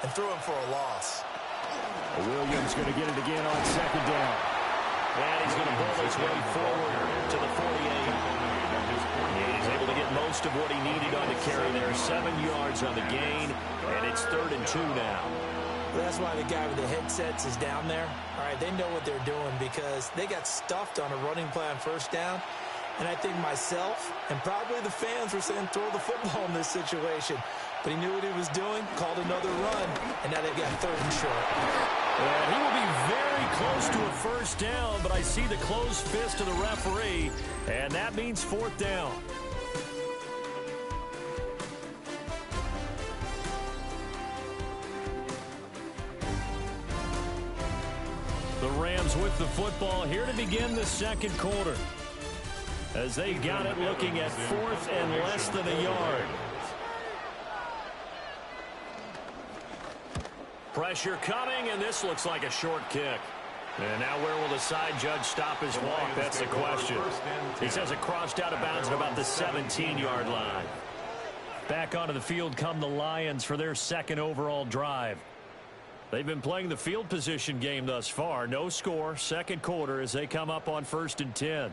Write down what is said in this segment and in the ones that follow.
and threw him for a loss. Williams going to get it again on second down. And he's going to pull his way forward to the 48. He's able to get most of what he needed on the carry there. 7 yards on the gain, and it's 3rd and 2 now. Well, that's why the guy with the headsets is down there. All right, they know what they're doing because they got stuffed on a running play on first down. And I think myself and probably the fans were saying throw the football in this situation. But he knew what he was doing, called another run, and now they've got 3rd and short. And he will be very close to a first down, but I see the closed fist of the referee, and that means 4th down. The Rams with the football here to begin the second quarter, as they got it looking at 4th and less than a yard. Pressure coming, and this looks like a short kick. And now where will the side judge stop his walk? That's the question. He says it crossed out of bounds at about the 17-yard line. Back onto the field come the Lions for their second overall drive. They've been playing the field position game thus far. No score, second quarter as they come up on 1st and 10.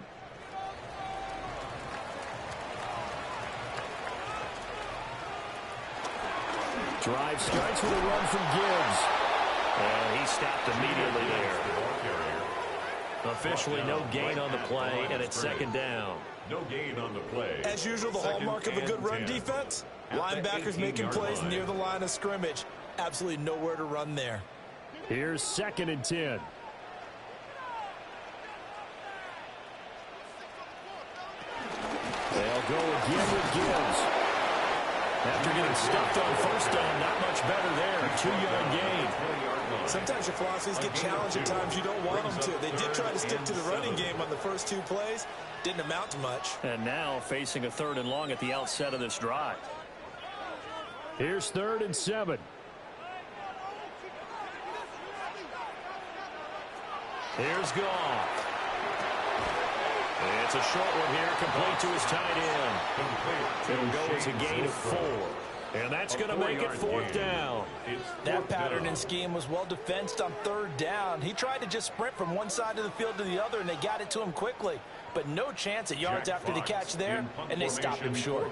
Drive starts with a run from Gibbs. And he stopped immediately there. Officially no gain on the play, and it's 2nd down. No gain on the play. As usual, the hallmark of a good run defense, linebackers making plays near the line of scrimmage. Absolutely nowhere to run there. Here's 2nd and 10. They'll go again with Gibbs. After getting stuffed on first down, not much better there. 2-yard gain. Sometimes your philosophies get challenged at times you don't want them to. They did try to stick to the running game on the first 2 plays. Didn't amount to much. And now facing a 3rd and long at the outset of this drive. Here's 3rd and 7. Here's Goff. It's a short one here, complete to his tight end. It'll go as a gain of 4. And that's going to make it 4th down. That pattern and scheme was well defensed on 3rd down. He tried to just sprint from one side of the field to the other, and they got it to him quickly. But no chance at yards after the catch there, and they stopped him short.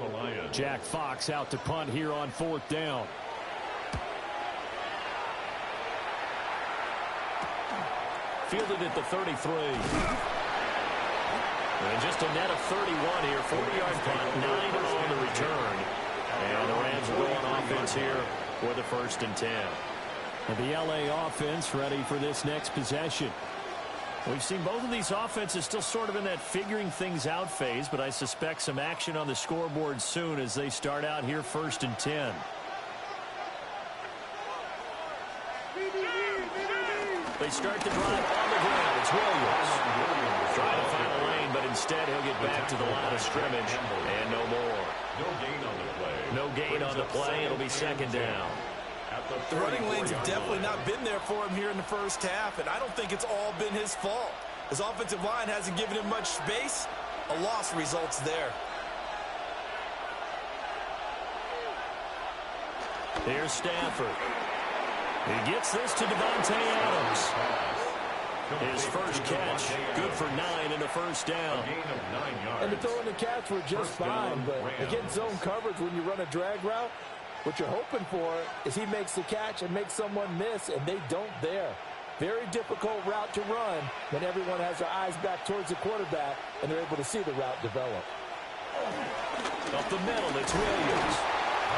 Jack Fox out to punt here on 4th down. Fielded at the 33. And just a net of 31 here. 40-yard punt, 9 on the return. And the Rams will go on offense here for the 1st and 10. And the L.A. offense ready for this next possession. We've seen both of these offenses still sort of in that figuring things out phase, but I suspect some action on the scoreboard soon as they start out here 1st and 10. They start the drive on the ground. It's Williams. Trying to find a lane, but instead he'll get back to the line of scrimmage, and no more. No gain on the play. No gain on the play. It'll be 2nd down. The running lanes have definitely not been there for him here in the first half, and I don't think it's all been his fault. His offensive line hasn't given him much space. A loss results there. Here's Stafford. He gets this to Devontae Adams. His first catch, good for 9 in the first down. And the throw and the catch were just fine, but against zone coverage when you run a drag route, what you're hoping for is he makes the catch and makes someone miss, and they don't there. Very difficult route to run when everyone has their eyes back towards the quarterback and they're able to see the route develop. Up the middle, it's Williams.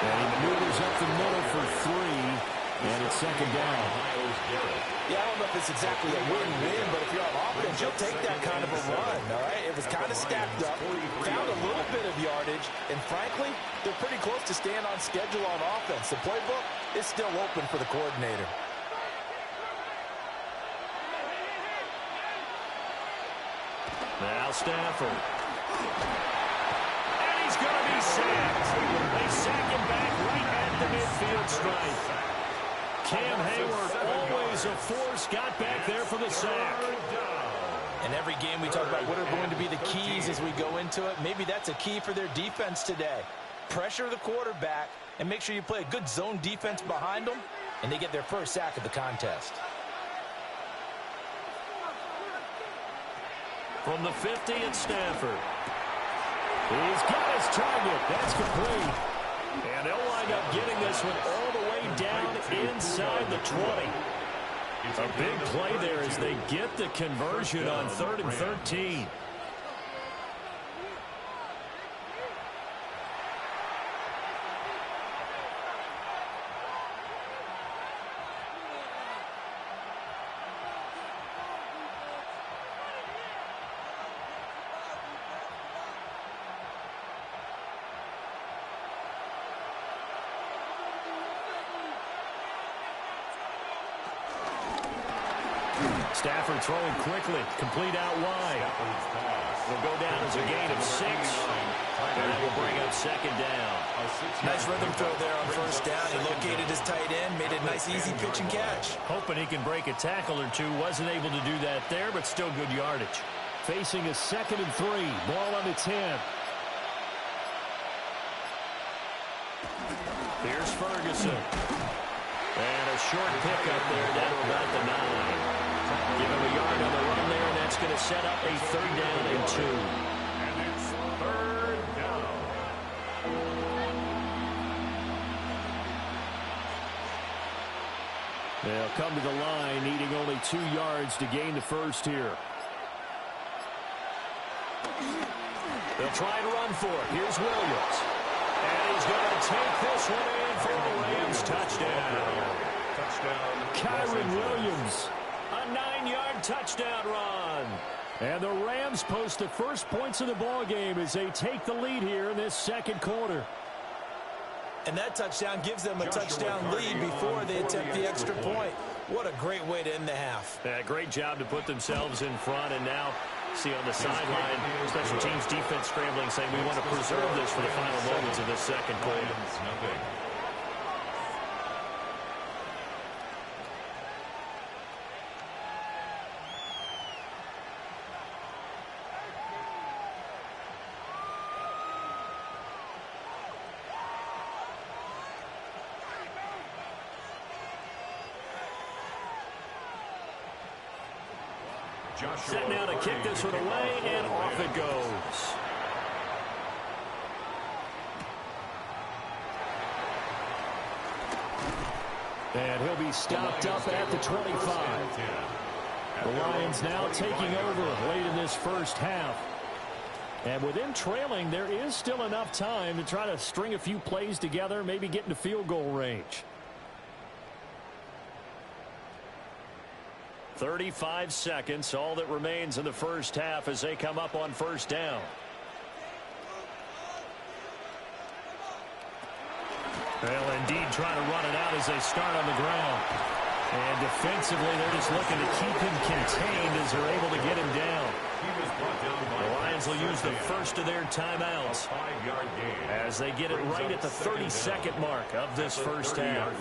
And he maneuvers up the middle for 3. And it's 2nd down. Yeah, I don't know if it's exactly a win-win, but if you're on offense, you'll take that kind of a run, all right? It was kind of stacked up, found a little bit of yardage, and frankly, they're pretty close to staying on schedule on offense. The playbook is still open for the coordinator. Now Stafford. And he's going to be sacked. They sack him back right at the midfield stripe. Cam Hayward, always a force, got back there for the sack. In every game we talk about what are going to be the keys as we go into it. Maybe that's a key for their defense today. Pressure the quarterback and make sure you play a good zone defense behind them. and they get their first sack of the contest. From the 50, it's Stafford. He's got his target. That's complete. And they'll wind up getting this one all the way down inside the 20. A big play there as they get the conversion on 3rd and 13. Stafford throwing quickly, complete out wide. Will go down as a gain of 6, and that will bring up 2nd down. Nice rhythm throw there on 1st down. He located his tight end, made a nice easy pitch and catch. Hoping he can break a tackle or two. Wasn't able to do that there, but still good yardage. Facing a 2nd and 3, ball on the 10. Here's Ferguson. And a short pickup there down to about the 9. Give him a yard on the run there, and that's going to set up a 3rd down and 2. And it's 3rd down. They'll come to the line, needing only 2 yards to gain the first here. They'll try and run for it. Here's Williams. And he's going to take this one in for a Rams touchdown. Kyron Williams. A 9-yard touchdown run. And the Rams post the first points of the ball game as they take the lead here in this 2nd quarter. And that touchdown gives them a touchdown lead before they attempt the extra point. What a great way to end the half. Yeah, great job to put themselves in front, and now see on the sideline, special teams defense scrambling, saying we want to preserve this for the final moments of this 2nd quarter. Set now to kick this one away, and off it goes. And he'll be stopped up at the 25. The Lions now taking over late in this first half. And with them trailing, there is still enough time to try to string a few plays together, maybe get into field goal range. 35 seconds, all that remains in the first half as they come up on 1st down. They'll indeed try to run it out as they start on the ground. And defensively, they're just looking to keep him contained as they're able to get him down. The Lions will use the first of their timeouts as they get it right at the 32nd mark of this first half.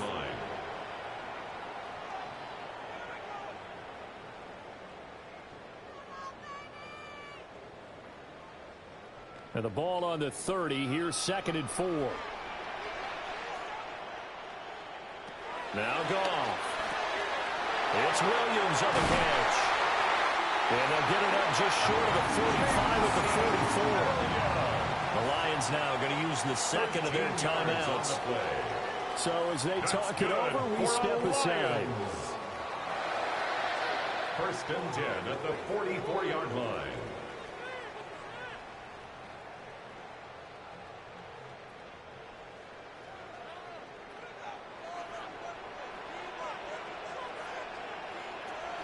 And the ball on the 30. Here's 2nd and 4. Now Goff. It's Williams on the catch. And they'll get it up just short of the 45 at the 44. The Lions now going to use the 2nd of their timeouts. So as they talk it over, we step aside. 1st and 10 at the 44-yard line.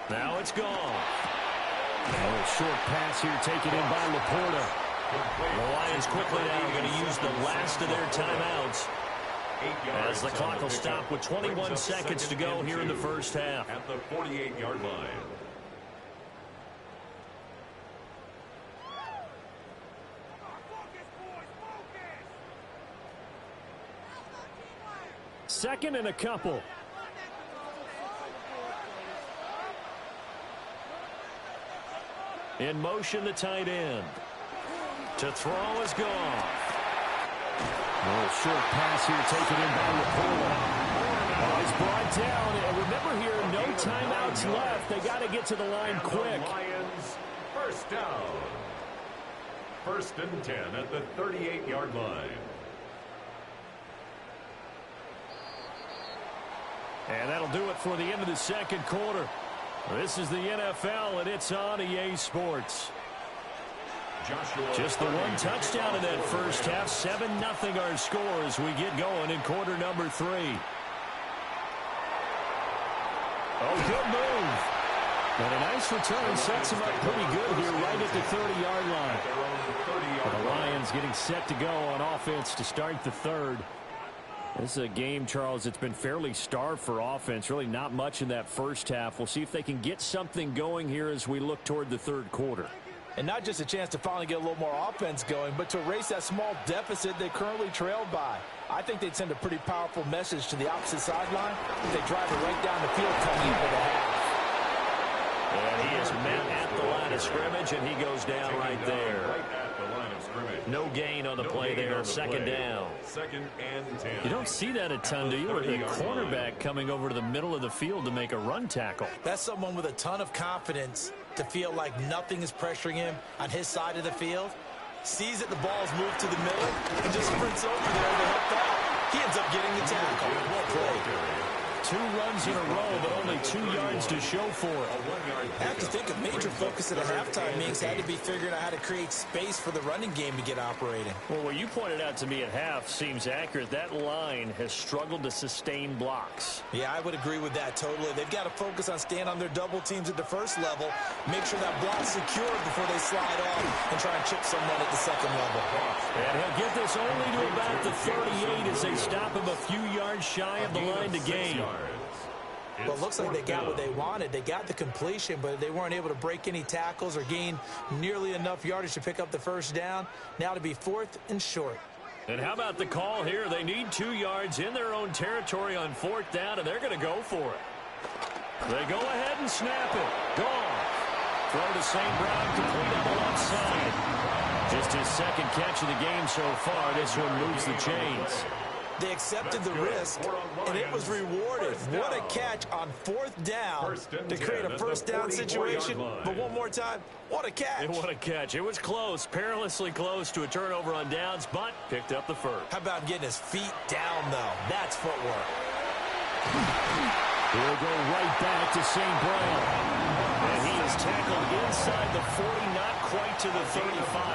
Now it's gone. A short pass here taken in by Laporta. The Lions quickly now going to use the last of their timeouts as the clock will stop with 21 seconds to go here in the first half. At the 48-yard line. Second and a couple. In motion, the tight end. To throw is Goff. Short pass here taken in by Laporta. Oh, he's brought down. And remember here, no timeouts left. They got to get to the line quick. Lions, first down. First and 10 at the 38-yard line. And that'll do it for the end of the second quarter. This is the NFL, and it's on EA Sports. Just the one touchdown in that first half. 7-0 our score as we get going in quarter number 3. Oh, good move. And a nice return sets him up pretty good here right at the 30-yard line. The Lions getting set to go on offense to start the third. This is a game, Charles, it's been fairly starved for offense. Really not much in that first half. We'll see if they can get something going here as we look toward the third quarter. And not just a chance to finally get a little more offense going, but to erase that small deficit they currently trailed by. I think they'd send a pretty powerful message to the opposite sideline if they drive it right down the field coming into the half. And he is met at the line of scrimmage, and he goes down right there. No gain on the play there. Second down. Second and 10. You don't see that a ton, do you? With a cornerback coming over to the middle of the field to make a run tackle. That's someone with a ton of confidence to feel like nothing is pressuring him on his side of the field. Sees that the ball's moved to the middle and just sprints over there to help out. He ends up getting the tackle. Well played. 2 runs in a row, but only 2 yards to show for it. I have to think a major focus at a halftime means had to be figuring out how to create space for the running game to get operating. Well, what you pointed out to me at half seems accurate. That line has struggled to sustain blocks. Yeah, I would agree with that totally. They've got to focus on staying on their double teams at the first level, make sure that block's secure before they slide off and try and chip someone at the second level. And he'll get this only to about the 38 as they stop him a few yards shy of the line to gain. Well, it looks like they got what they wanted. They got the completion, but they weren't able to break any tackles or gain nearly enough yardage to pick up the first down. Now to be 4th and short. And how about the call here? They need 2 yards in their own territory on 4th down, and they're going to go for it. They go ahead and snap it. Gone. Throw to St. Brown, complete on the left side. Just his second catch of the game so far. This one moves the chains. They accepted the risk, and it was rewarded. What a catch on 4th down to create a first down situation. But one more time, what a catch. And what a catch. It was close, perilously close to a turnover on downs, but picked up the first. How about getting his feet down, though? That's footwork. He'll go right back to St. Brown. And he is tackled inside the 40, not quite to the 35.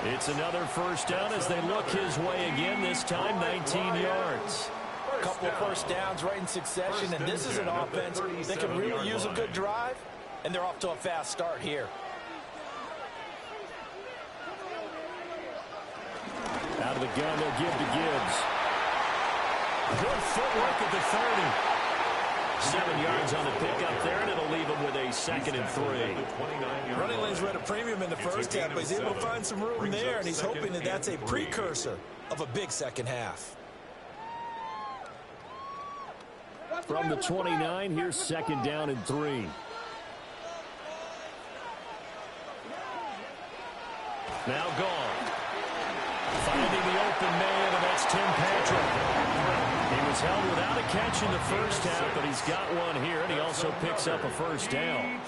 It's another first down as they look his way again, this time 19 yards. A couple of first downs right in succession, and this is an offense that can really use a good drive, and they're off to a fast start here. Out of the gun, they'll give to Gibbs. Good footwork at the 30. 7 yards on the pickup there, and it'll leave him with a 2nd and 3. Running lanes were at a premium in the first half, but he's able to find some room there, and he's hoping that that's a precursor of a big second half. From the 29, here's 2nd down and 3. Now gone. Finding the open man, and that's Tim Patrick. He was held without a catch in the first half, but he's got one here, and he also picks up a first down.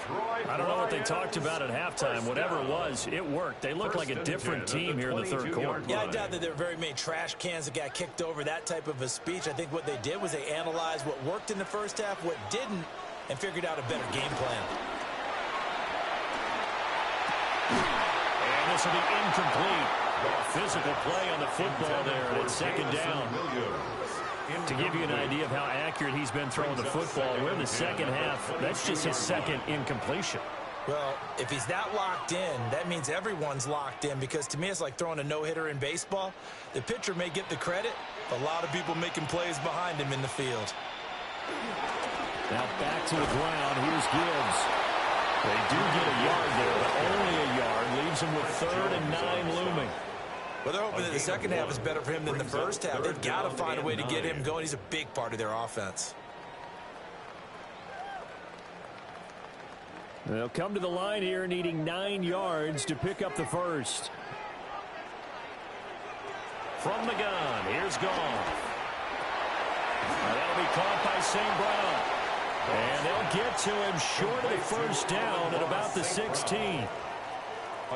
I don't know what they talked about at halftime. Whatever it was, it worked. They look like a different team here in the third quarter. Yeah, I doubt that there were very many trash cans that got kicked over, that type of a speech. I think what they did was they analyzed what worked in the first half, what didn't, and figured out a better game plan. And this will be incomplete. Physical play on the football there, and it's 2nd down. To give you an idea of how accurate he's been throwing the football, we're in the second half. That's just his 2nd incompletion. Well, if he's that locked in, that means everyone's locked in, because to me it's like throwing a no-hitter in baseball. The pitcher may get the credit, but a lot of people making plays behind him in the field. Now back to the ground. Here's Gibbs. They do get a yard there, but only a yard. Leaves him with 3rd and 9 looming. Well, they're hoping that the second half is better for him than the first half. They've got to find a way to get him going. He's a big part of their offense. They'll come to the line here needing 9 yards to pick up the first. From the gun, here's Goff. That'll be caught by St. Brown. And they'll get to him short of the first down at about the 16.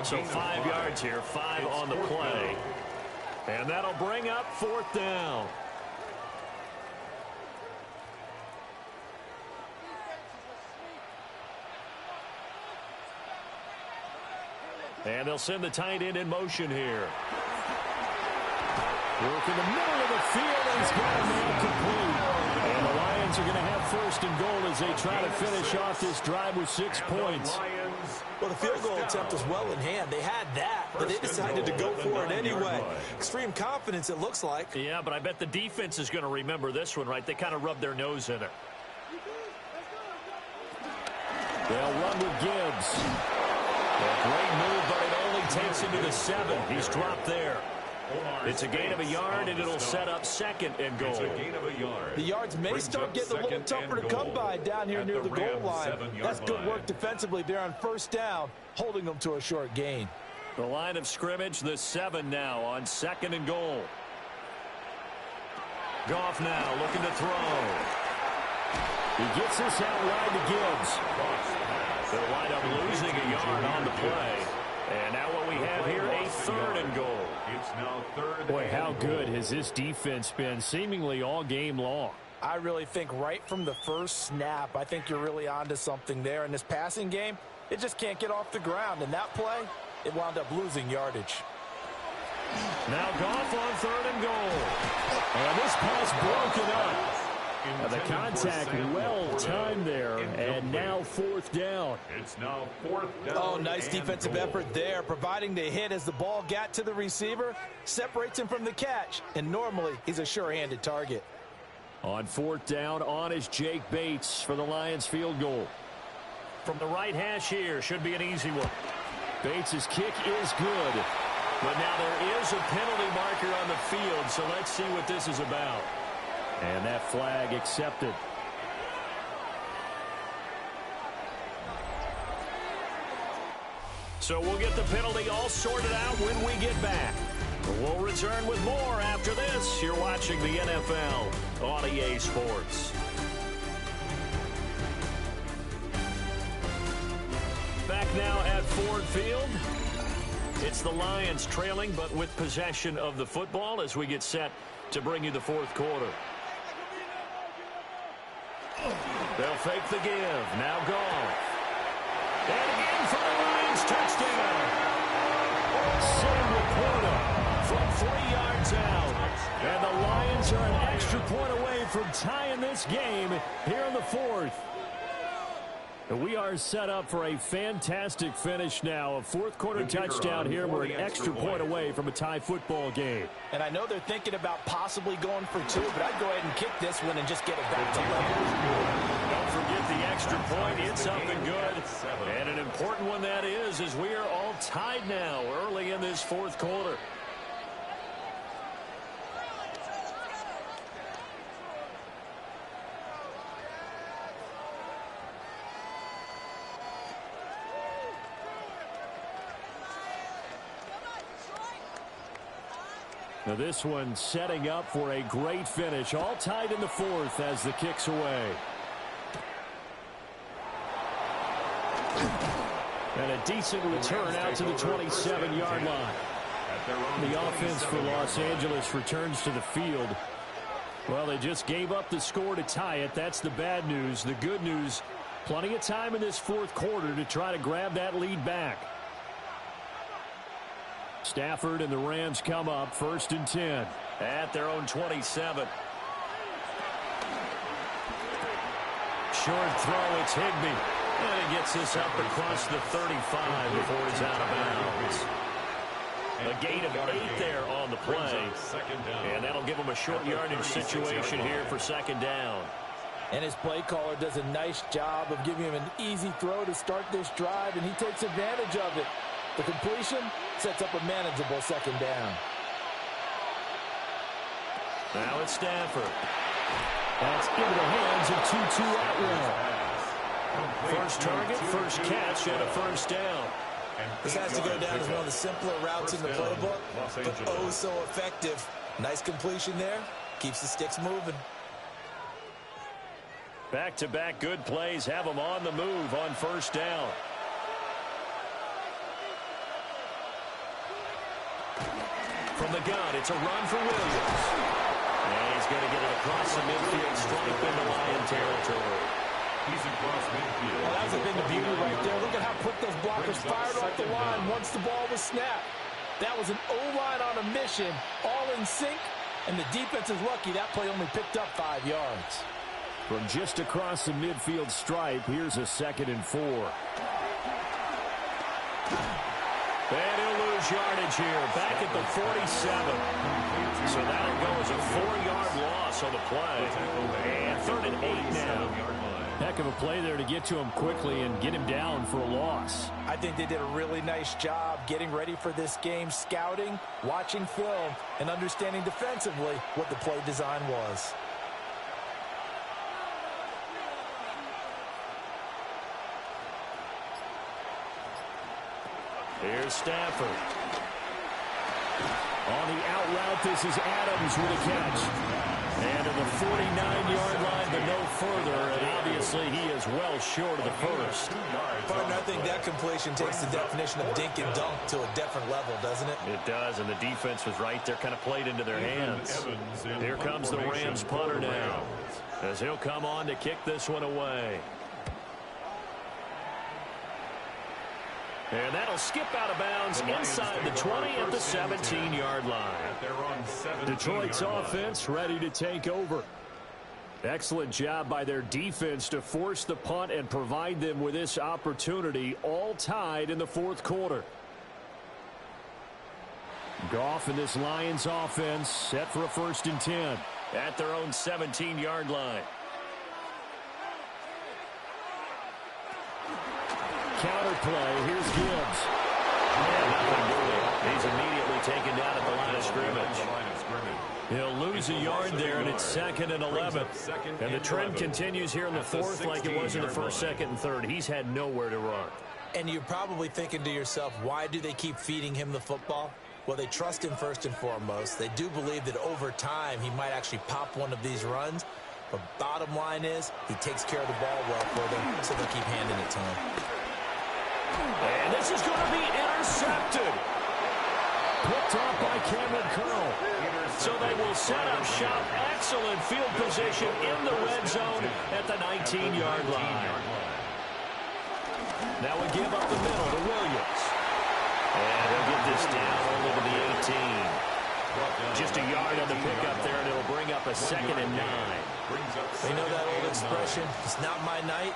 So 5 yards here, 5 on the play. And that'll bring up 4th down. And they'll send the tight end in motion here. Work in the middle of the field, and he's got a man complete. And the Lions are going to have 1st and goal as they try to finish off this drive with 6 points. Well, the field goal attempt was well in hand. They had that, but they decided to go for it anyway. Extreme confidence, it looks like. Yeah, but I bet the defense is going to remember this one, right? They kind of rubbed their nose in it. They'll run with Gibbs. A great move, but it only takes him to the 7. He's dropped there. It's a gain of a yard, and it'll set up 2nd and goal. The yards may start getting a little tougher to come by down here near the goal line. That's good work defensively there on 1st down, holding them to a short gain. The line of scrimmage, the 7 now on 2nd and goal. Goff now looking to throw. He gets this out wide to Gibbs. They'll wind up losing a yard on the play. And now what we have here, a 3rd and goal. It's now 3rd. Boy, how good has this defense been seemingly all game long? I really think right from the first snap, I think you're really onto something there. In this passing game, it just can't get off the ground. And that play, it wound up losing yardage. Now Goff on 3rd and goal. And this pass broken up. The contact well timed there, and now 4th down. It's now 4th down. Oh, nice defensive effort there, providing the hit as the ball got to the receiver, separates him from the catch, and normally he's a sure-handed target. On 4th down, on is Jake Bates for the Lions field goal. From the right hash here, should be an easy one. Bates' kick is good. But now there is a penalty marker on the field, so let's see what this is about. And that flag accepted. So we'll get the penalty all sorted out when we get back. We'll return with more after this. You're watching the NFL on EA Sports. Back now at Ford Field. It's the Lions trailing, but with possession of the football as we get set to bring you the 4th quarter. They'll fake the give. Now Goff. And again for the Lions. Touchdown. Sam Laporta from 3 yards out. And the Lions are an extra point away from tying this game here in the 4th. We are set up for a fantastic finish now. A 4th quarter touchdown here. We're an extra point away from a tie football game. And I know they're thinking about possibly going for 2, but I'd go ahead and kick this one and just get it back to level. Don't forget the extra point. It's something good. And an important one that is, as we are all tied now early in this 4th quarter. Now this one setting up for a great finish. All tied in the 4th as the kick's away. And a decent return out to the 27-yard line. The offense for Los Angeles returns to the field. Well, they just gave up the score to tie it. That's the bad news. The good news, plenty of time in this 4th quarter to try to grab that lead back. Stafford and the Rams come up 1st and 10 at their own 27. Short throw, it's Higbee. And he gets this up across the 35 before he's out of bounds. A gain of 8 there on the play. And that'll give him a short yardage situation here for 2nd down. And his play caller does a nice job of giving him an easy throw to start this drive, and he takes advantage of it. The completion sets up a manageable 2nd down. Now it's Stafford. That's into the hands of Tutu Atwell. First target, first catch, and a 1st down. This has to go down as one of the simpler routes in the playbook, but oh so effective. Nice completion there. Keeps the sticks moving. Back-to-back good plays have them on the move on first down. From the gun, it's a run for Williams. And he's going to get it across the midfield stripe into Lion territory. He's across midfield. Well, that was a thing of beauty right there. Look at how quick those blockers fired off the line once the ball was snapped. That was an O-line on a mission, all in sync, and the defense is lucky that play only picked up 5 yards. From just across the midfield stripe, here's a 2nd and 4. And he'll lose yardage here, back at the 47. So that'll go as a 4-yard loss on the play. And 3rd and 8 now. Heck of a play there to get to him quickly and get him down for a loss. I think they did a really nice job getting ready for this game, scouting, watching film, and understanding defensively what the play design was. Here's Stafford. On the out route, this is Adams with a catch. And to the 49-yard line, but no further. And obviously, he is well short of the first. But I think that completion takes the definition of dink and dunk to a different level, doesn't it? It does, and the defense was right there, kind of played into their hands. Here comes the Rams punter now, as he'll come on to kick this one away. And that'll skip out of bounds inside the 20 at the 17-yard line. Detroit's offense ready to take over. Excellent job by their defense to force the punt and provide them with this opportunity, all tied in the 4th quarter. Goff and this Lions offense set for a 1st and 10 at their own 17-yard line. Counter play. Here's Gibbs. Yeah, nothing doing. He's immediately taken down at the line of scrimmage. He'll lose a yard there, and it's 2nd and 11. And the trend continues here in the 4th like it was in the 1st, 2nd, and 3rd. He's had nowhere to run. And you're probably thinking to yourself, why do they keep feeding him the football? Well, they trust him first and foremost. They do believe that over time he might actually pop one of these runs. But bottom line is he takes care of the ball well for them, so they'll keep handing it to him. And this is going to be intercepted. Picked off by Cameron Curl. So they will set up shop. Excellent field position in the red zone at the 19-yard line. Now we give up the middle to Williams. And he'll get this down only to the 18. Just a yard on the pickup there, and it'll bring up a 2nd and 9. They know that old expression, it's not my night.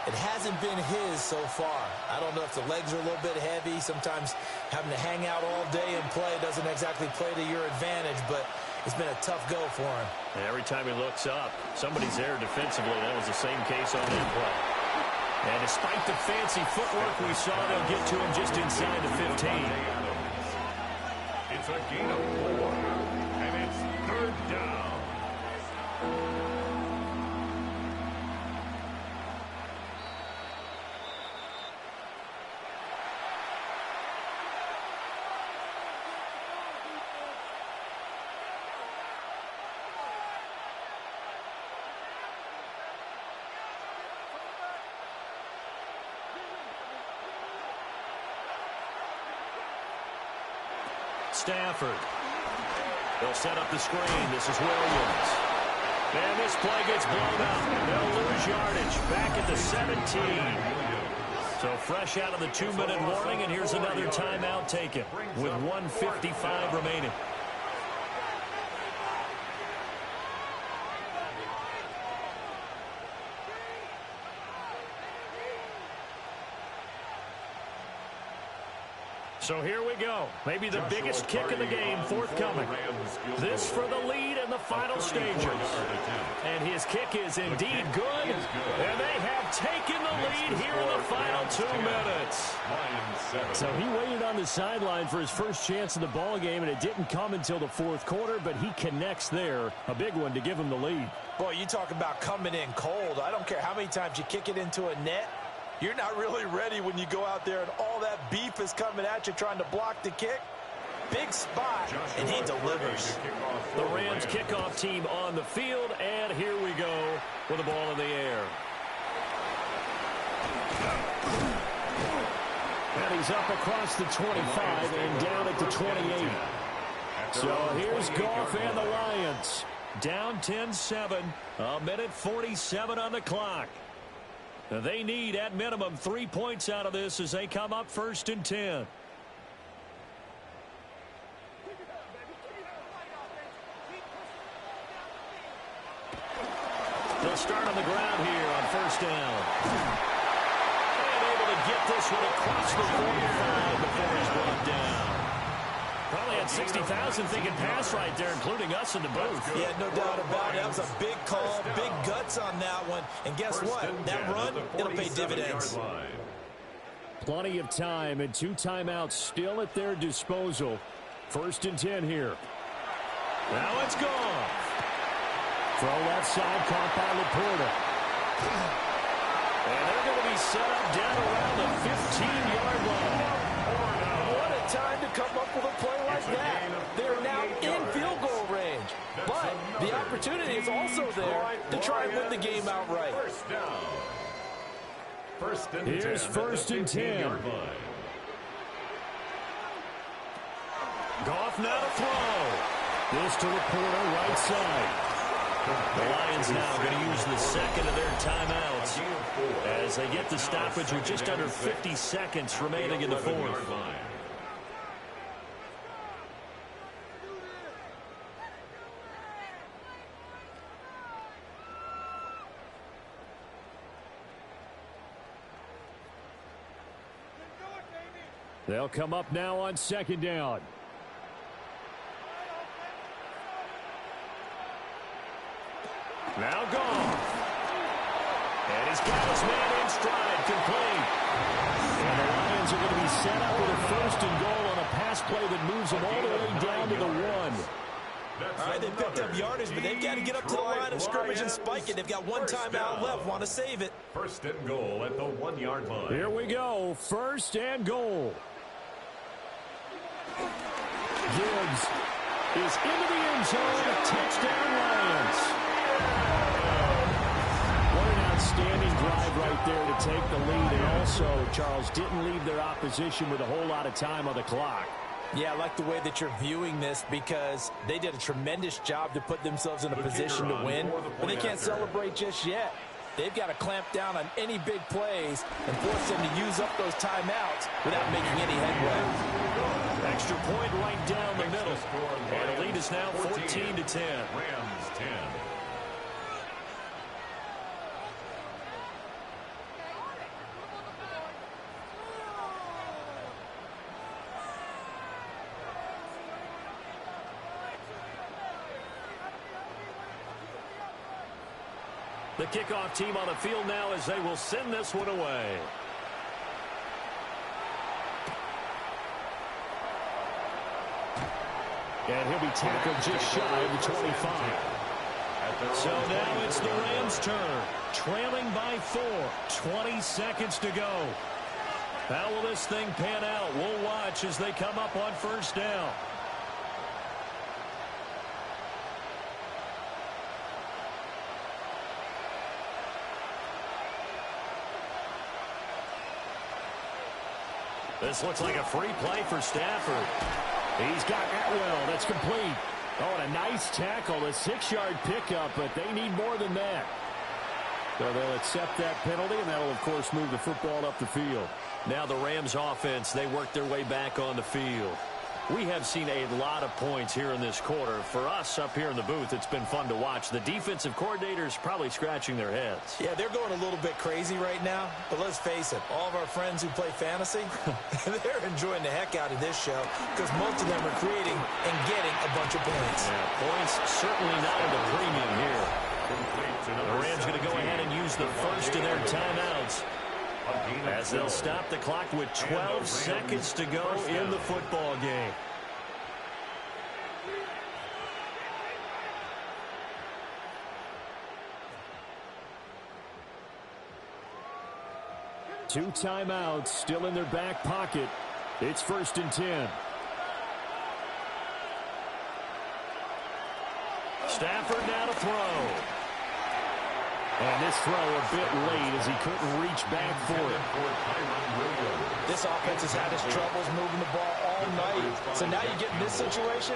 It hasn't been his so far. I don't know if the legs are a little bit heavy. Sometimes having to hang out all day and play doesn't exactly play to your advantage, but it's been a tough go for him. And every time he looks up, somebody's there defensively. That was the same case on that play. And despite the fancy footwork we saw, they'll get to him just inside the 15. It's a gain of 4, and it's 3rd down. Stafford. They'll set up the screen. This is Williams. And this play gets blown up. They'll lose yardage back at the 17. So fresh out of the 2-minute warning, and here's another timeout taken with 1:55 remaining. So here we go. Maybe the biggest kick in the game forthcoming. This for the lead in the final stages. And his kick is indeed good. And they have taken the lead here in the final 2 minutes. So he waited on the sideline for his first chance in the ball game, and it didn't come until the 4th quarter, but he connects there. A big one to give him the lead. Boy, you talk about coming in cold. I don't care how many times you kick it into a net. You're not really ready when you go out there and all that beef is coming at you trying to block the kick. Big spot, and he delivers. The Rams kickoff team on the field, and here we go. with the ball in the air. And he's up across the 25 and down at the 28. So here's Goff and the Lions. Down 10-7, a minute 47 on the clock. They need, at minimum, 3 points out of this as they come up 1st and 10. They'll start on the ground here on 1st down. And able to get this one across the 45 before he's brought down. Probably had 60,000 thinking pass right there, including us in the booth. Yeah, no doubt about it. That was a big call, big guts on that one. And guess what? That run, it'll pay dividends. Plenty of time and 2 timeouts still at their disposal. 1st and 10 here. Now it's gone. Throw left side, caught by Laporta. And they're going to be set up down around the 15-yard line. What a time to come up with a play like that. They're now in field goal range. But the opportunity is also there to try and win the game outright. Here's 1st and 10. Goff now to throw. This to Laporta, right side. The Lions now going to use the second of their timeouts as they get the stoppage with just under 50 seconds remaining in the 4th. They'll come up now on 2nd down. Now Goff. And he's got his man in stride, complete. And the Lions are going to be set up with a 1st and goal on a pass play that moves them all the way down to the 1. All right, they picked up yardage, but they've got to get up to the line of scrimmage and spike it. They've got 1 timeout left, want to save it. 1st and goal at the 1-yard line. Here we go, 1st and goal. Gibbs is into the end zone. Touchdown, Lions. What an outstanding drive right there to take the lead. And also, Charles, didn't leave their opposition with a whole lot of time on the clock. Yeah, I like the way that you're viewing this because they did a tremendous job to put themselves in a position to win, but they can't celebrate just yet. They've got to clamp down on any big plays and force them to use up those timeouts without making any headway. Extra point right down the middle. And the lead is now 14-10. Rams 10. The kickoff team on the field now as they will send this one away. And he'll be tackled just shy of the 25. So now it's the Rams' turn. Trailing by 4. 20 seconds to go. How will this thing pan out? We'll watch as they come up on 1st down. This looks like a free play for Stafford. He's got Atwell. That's complete. Oh, and a nice tackle, a 6-yard pickup, but they need more than that. So they'll accept that penalty, and that'll, of course, move the football up the field. Now the Rams offense, they work their way back on the field. We have seen a lot of points here in this quarter. For us up here in the booth, it's been fun to watch. The defensive coordinators probably scratching their heads. Yeah, they're going a little bit crazy right now. But let's face it, all of our friends who play fantasy, they're enjoying the heck out of this show because most of them are creating and getting a bunch of points. Yeah, points certainly not at a premium here. The Rams going to go ahead and use the first of their timeouts as they'll stop the clock with 12 seconds to go in the football game. Two timeouts still in their back pocket. It's 1st and 10. Stafford now to throw. And this throw a bit late as he couldn't reach back for it. This offense has had its troubles moving the ball all night. So now you get in this situation,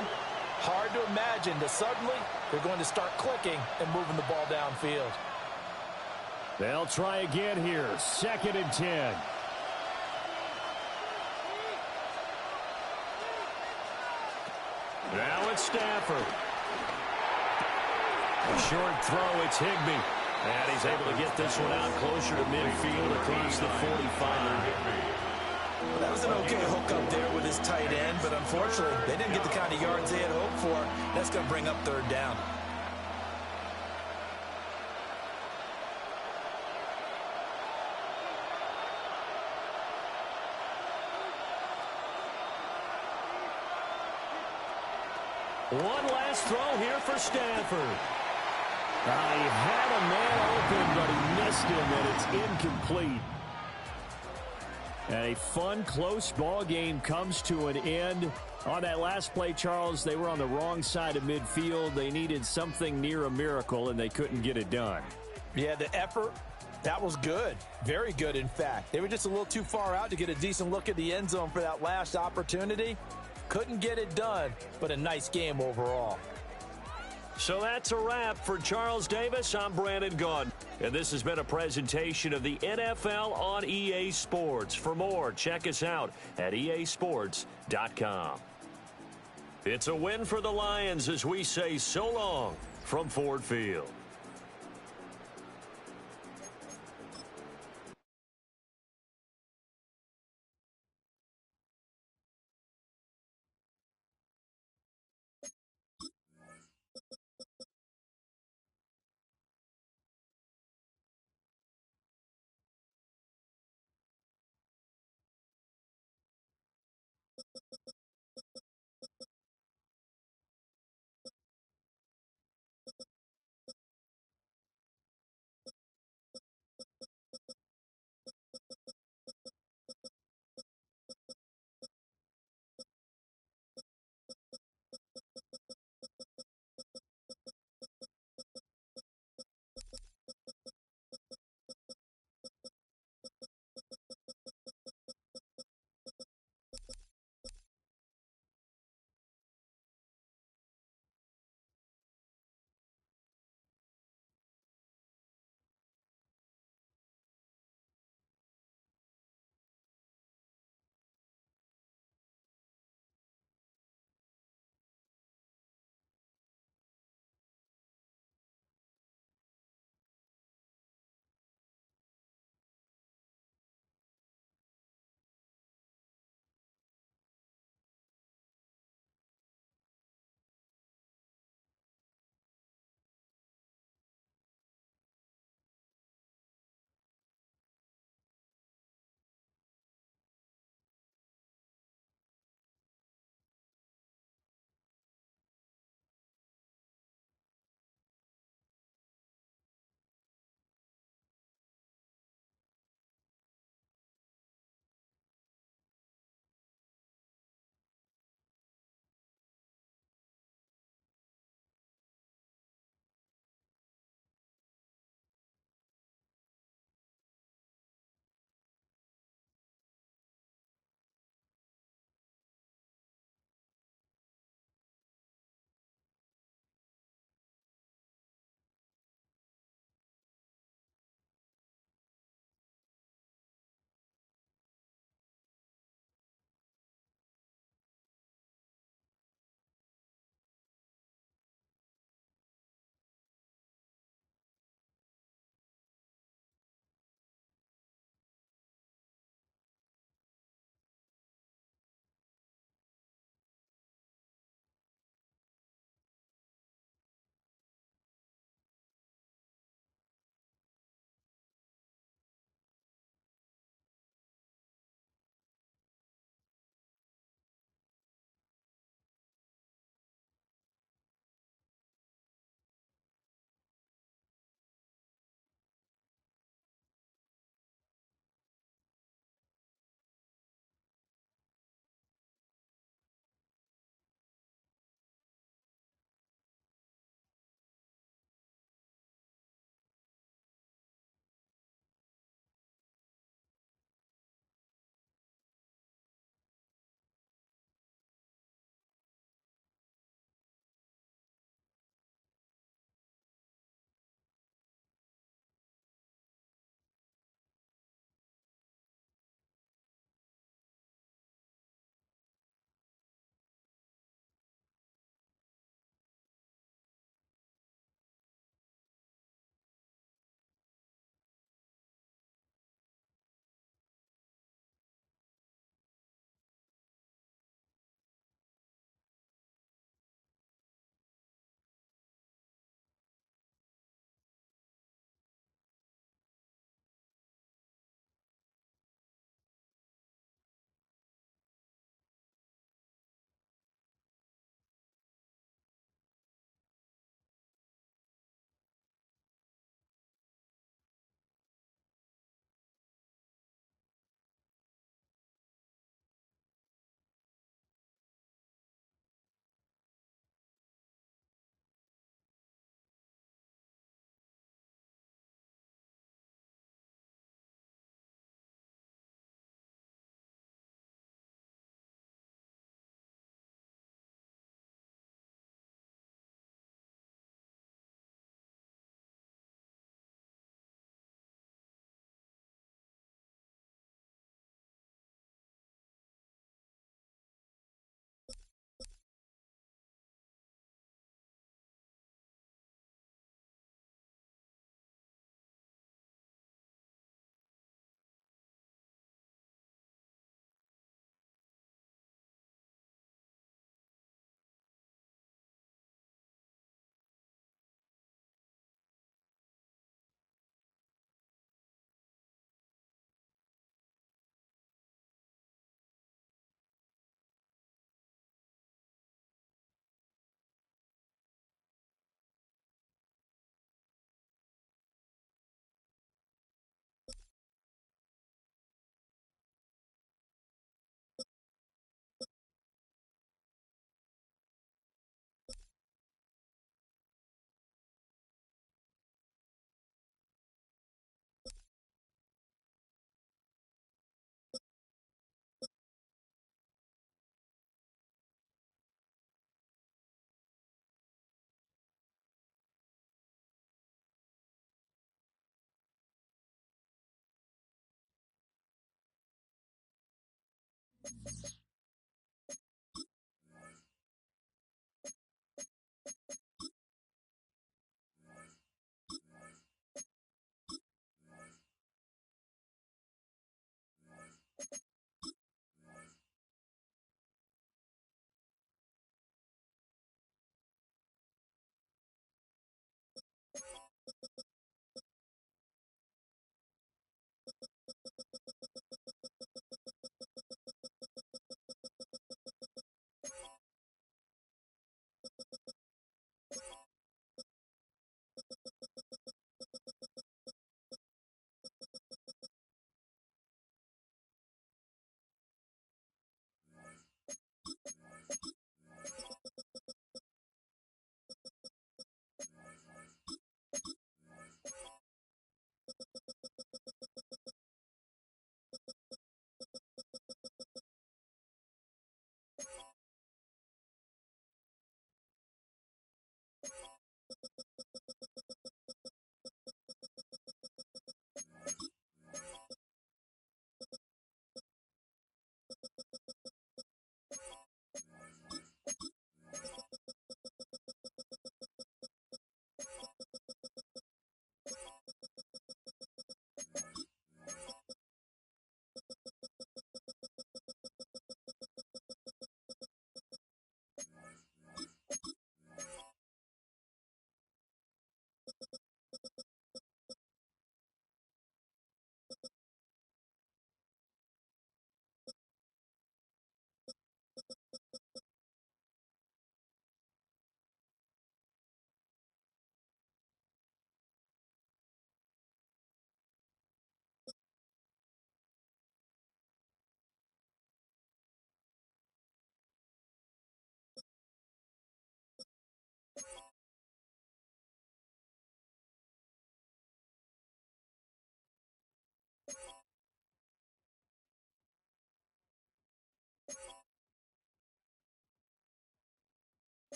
hard to imagine that suddenly they're going to start clicking and moving the ball downfield. They'll try again here. 2nd and 10. Now it's Stafford. A short throw, it's Higbee. And he's able to get this one out closer to midfield across the 45. Well, that was an okay hook up there with his tight end, but unfortunately, they didn't get the kind of yards they had hoped for. That's going to bring up 3rd down. One last throw here for Stafford. He had a man open, but he missed him, and it's incomplete. And a fun, close ball game comes to an end. On that last play, Charles, they were on the wrong side of midfield. They needed something near a miracle, and they couldn't get it done. Yeah, the effort, that was good. Very good, in fact. They were just a little too far out to get a decent look at the end zone for that last opportunity. Couldn't get it done, but a nice game overall. So that's a wrap for Charles Davis. I'm Brandon Gaudin. And this has been a presentation of the NFL on EA Sports. For more, check us out at easports.com. It's a win for the Lions as we say so long from Ford Field.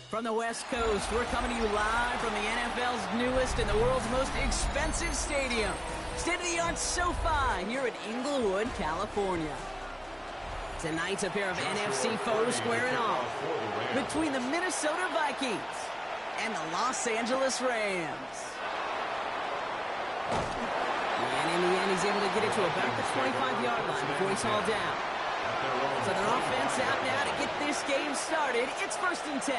From the West Coast, we're coming to you live from the NFL's newest and the world's most expensive stadium. State-of-the-art SoFi here in Inglewood, California. Tonight's a pair of NFC foes squaring off between the Minnesota Vikings and the Los Angeles Rams. And in the end, he's able to get it to about the 25-yard line before he's hauled down. So their offense out now to get this game started. It's 1st and 10.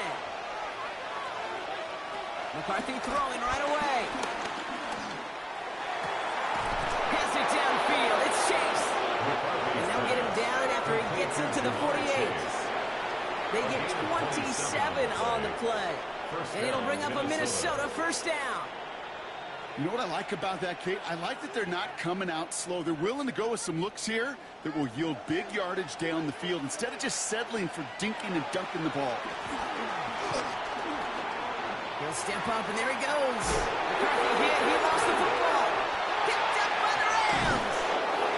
McCarthy throwing right away. Has it downfield. It's Chase. And they'll get him down after he gets into the 48. They get 27 on the play. And it'll bring up a Minnesota first down. You know what I like about that, Kate? I like that they're not coming out slow. They're willing to go with some looks here that will yield big yardage down the field instead of just settling for dinking and dunking the ball. He'll step up, and there he goes. McCarthy hit. He lost the football. Picked up by the Rams.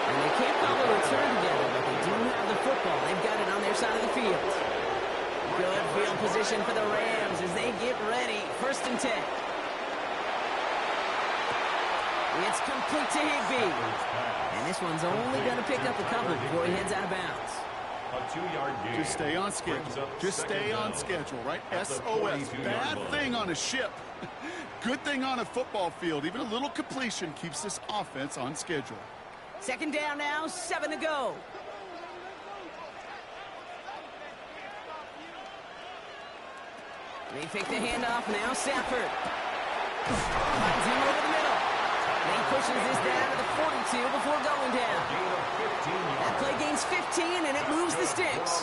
And they can't call a return together, but they do have the football. They've got it on their side of the field. Good field position for the Rams as they get ready. 1st and 10. It's complete to Higbee. And this one's only going to pick up a couple before he heads out of bounds. A 2-yard gain. Just stay on schedule. Just stay on schedule, right? SOS. Bad thing on a ship. Good thing on a football field. Even a little completion keeps this offense on schedule. 2nd down now, 7 to go. They fake the handoff. Now Safford. Finds him over the middle. And he pushes this down to the 42 before going down. That play gains 15, and it moves the sticks.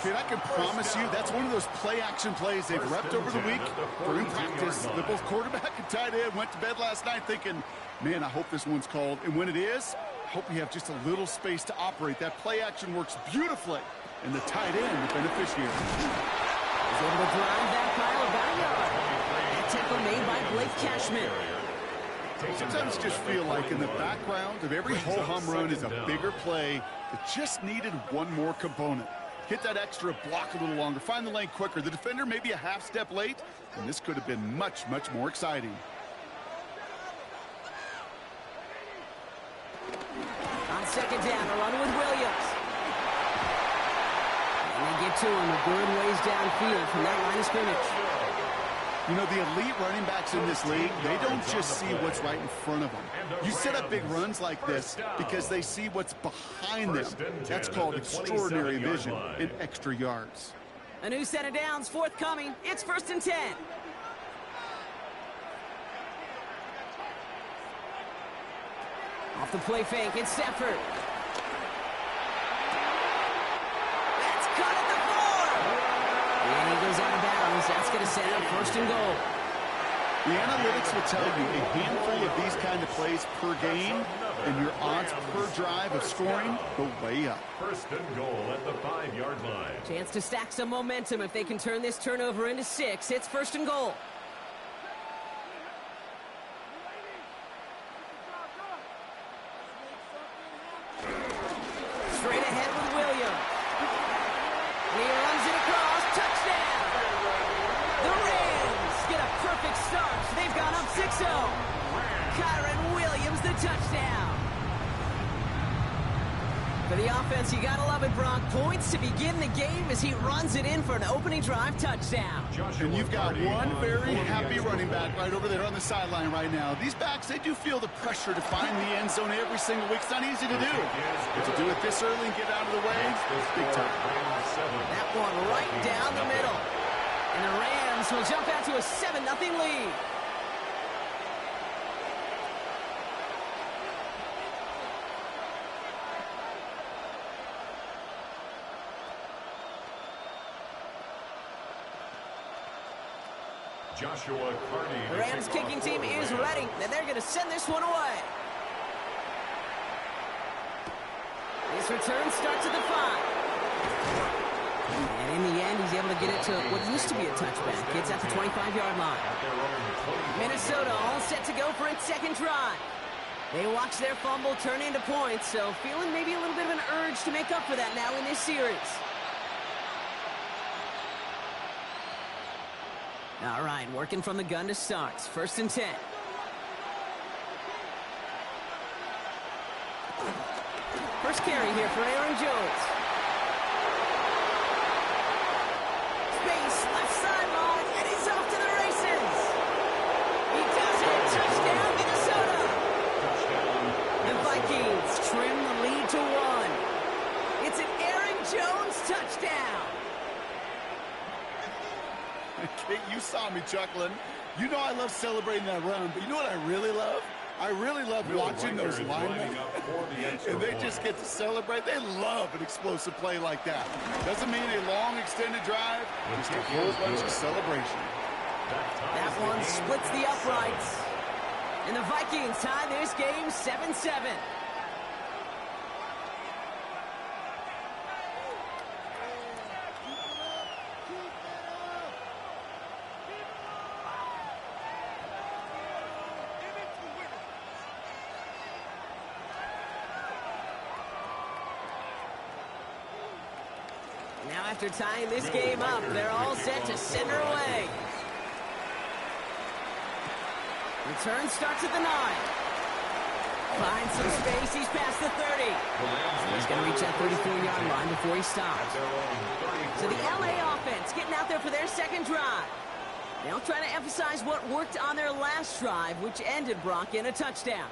Kid, I can promise you that's one of those play-action plays they've repped over the week or in practice. The both quarterback and tight end went to bed last night thinking, man, I hope this one's called. And when it is, I hope we have just a little space to operate. That play-action works beautifully, and the tight end, the beneficiary. He's able to drive that pile about a yard. That tackle made by Blake Cashman. Sometimes just feel like in the background of every ho-hum run is a bigger play that just needed one more component. Hit that extra block a little longer, find the lane quicker. The defender may be a half step late, and this could have been much, much more exciting. On 2nd down, a run with Williams. And they get to him a good ways downfield from that line of scrimmage. You know, the elite running backs in this league, they don't just see what's right in front of them. You set up big runs like this because they see what's behind them. That's called extraordinary vision and extra yards. A new set of downs forthcoming. It's 1st and 10. Off the play fake, it's Safford. That's cut at the 4. And he goes out of bounds. That's going to set up 1st and goal. The analytics will tell you a handful of these kind of plays per game, and your odds per drive of scoring go way up. 1st and goal at the 5-yard line. Chance to stack some momentum if they can turn this turnover into 6. It's 1st and goal. Straight ahead with Williams. And he runs it across. Touchdown! The Rams get a perfect start. They've gone up 6-0. Kyron Williams, the touchdown. For the offense, you gotta love it, Brock. Points to begin the game as he runs it in for an opening drive touchdown. And you've got one very happy running back right over there on the sideline right now. These backs, they do feel the pressure to find the end zone every single week. It's not easy to do. But to do it this early and get out of the way, big time. That one right down the middle. And the Rams will jump out to a 7-0 lead. Joshua Carney. The Rams kicking team is ready, and they're going to send this one away. This return starts at the 5. And in the end, he's able to get it to what used to be a touchback. It's at the 25-yard line. Minnesota all set to go for its 2nd drive. They watch their fumble turn into points, so feeling maybe a little bit of an urge to make up for that now in this series. All right, working from the gun to start. 1st and 10. First carry here for Aaron Jones. Space, left sideline, and he's off to the races. He does it. Touchdown, Minnesota. The Vikings trim the lead to 1. It's an Aaron Jones touchdown. Kate, you saw me chuckling. You know I love celebrating that run, but you know what I really love? I really love watching those linemen, and they just get to celebrate. They love an explosive play like that. Doesn't mean a long extended drive, just a whole bunch of celebration. That one splits the uprights. And the Vikings tie this game 7-7. Now after tying this game up, they're all set to send her away. Return starts at the 9. Finds some space. He's past the 30. He's going to reach that 34-yard line before he stops. So the LA offense getting out there for their second drive. They'll try to emphasize what worked on their last drive, which ended, Brock, in a touchdown.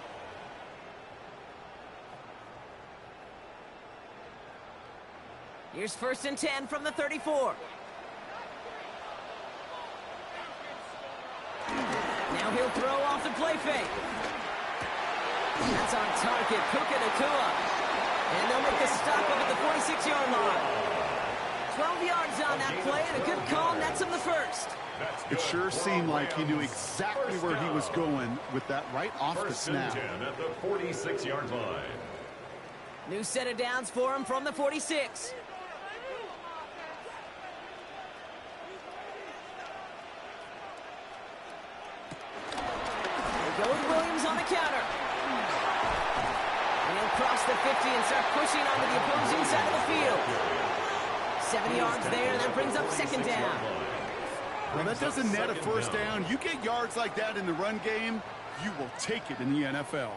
Here's 1st and 10 from the 34. Now he'll throw off the play fake. That's on target. Puka Nacua. And they'll make the stop up at the 46-yard line. 12 yards on that play, and a good call nets him the first. It sure seemed like he knew exactly where he was going with that right off the snap. 1st and 10 at the 46-yard line. New set of downs for him from the 46. Go with Williams on the counter. And he'll cross the 50 and start pushing onto the opposing side of the field. 7 yards there, and that brings up 2nd down. Well, that doesn't net a 1st down. You get yards like that in the run game, you will take it in the NFL.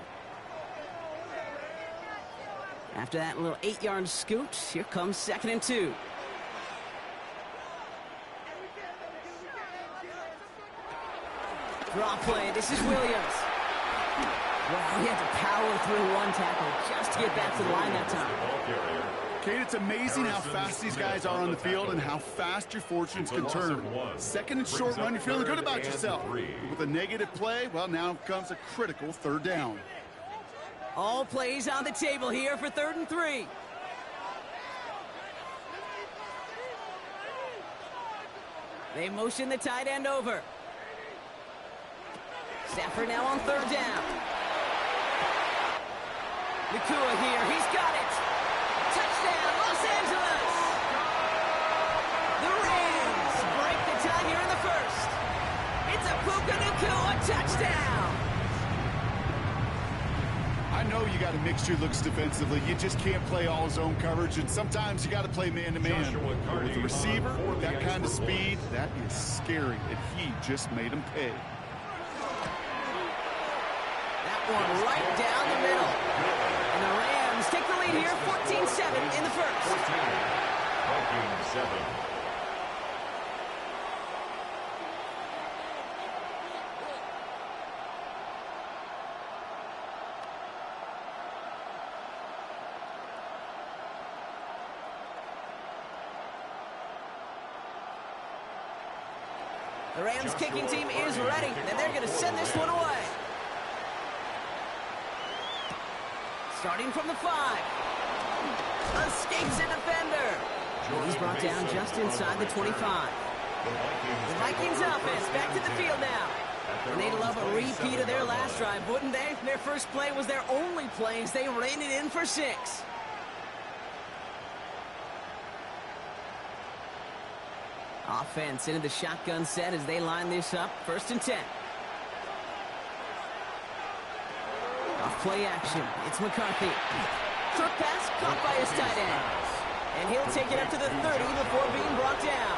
After that little 8-yard scoot, here comes 2nd and 2. Draw play. This is Williams. Wow, he had to power through one tackle just to get back to the line that time. Kate, it's amazing how fast these guys are on the field and how fast your fortunes can turn. 2nd and short run, you're feeling good about yourself. With a negative play, well, now comes a critical 3rd down. All plays on the table here for 3rd and 3. They motion the tight end over. Stafford now on 3rd down. Nacua here. He's got it. Touchdown, Los Angeles. The Rams break the tie here in the 1st. It's a Puka Nacua touchdown. I know you got a mixture looks defensively. You just can't play all zone coverage, and sometimes you got to play man-to-man. With the receiver, with that kind of speed, that is scary, and he just made him pay. One right down the middle. And the Rams take the lead here, 14-7 in the 1st. 14-7. The Rams kicking team is ready, and they're going to send this one away. Starting from the 5. Escapes a defender. He's brought down just inside the 25. The Vikings offense back to the field now. And they'd love a repeat of their last drive, wouldn't they? Their first play was their only play as they ran it in for 6. Offense into the shotgun set as they line this up. 1st and 10. Off play action. It's McCarthy. Short pass caught by his tight end. And he'll take it up to the 30 before being brought down.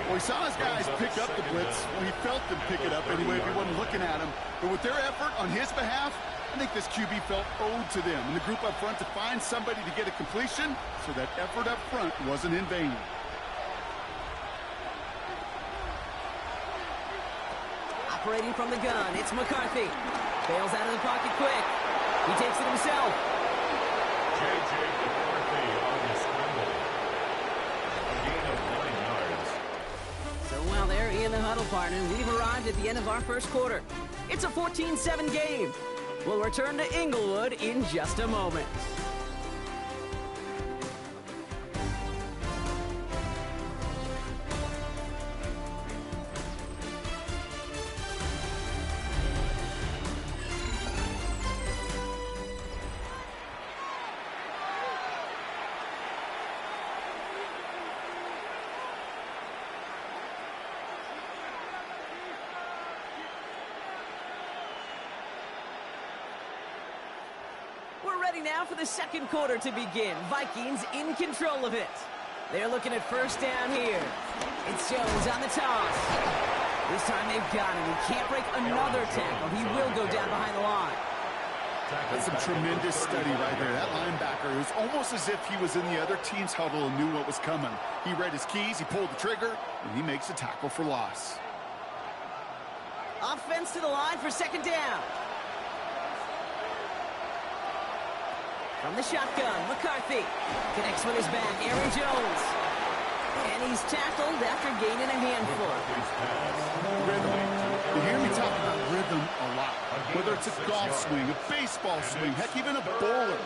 Well, he saw his guys pick up the blitz. Well, he felt them pick it up anyway if he wasn't looking at him. But with their effort on his behalf, I think this QB felt owed to them and the group up front to find somebody to get a completion, so that effort up front wasn't in vain. Operating from the gun, it's McCarthy. Bails out of the pocket quick. He takes it himself. J.J. McCarthy on the scramble. A gain of 9 yards. So while they're in the huddle, partner, we've arrived at the end of our first quarter. It's a 14-7 game. We'll return to Inglewood in just a moment. We're ready now for the second quarter to begin. Vikings in control of it. They're looking at first down here. It's Jones on the toss. This time they've got him. He can't break another tackle. He will go down behind the line. That's some tremendous study right there. That linebacker, it was almost as if he was in the other team's huddle and knew what was coming. He read his keys, he pulled the trigger, and he makes a tackle for loss. Offense to the line for second down. From the shotgun, McCarthy connects with his back, Aaron Jones. And he's tackled after gaining a handful. Rhythm. You hear me talk about rhythm a lot. Whether it's a golf swing, a baseball swing, heck, even a bowler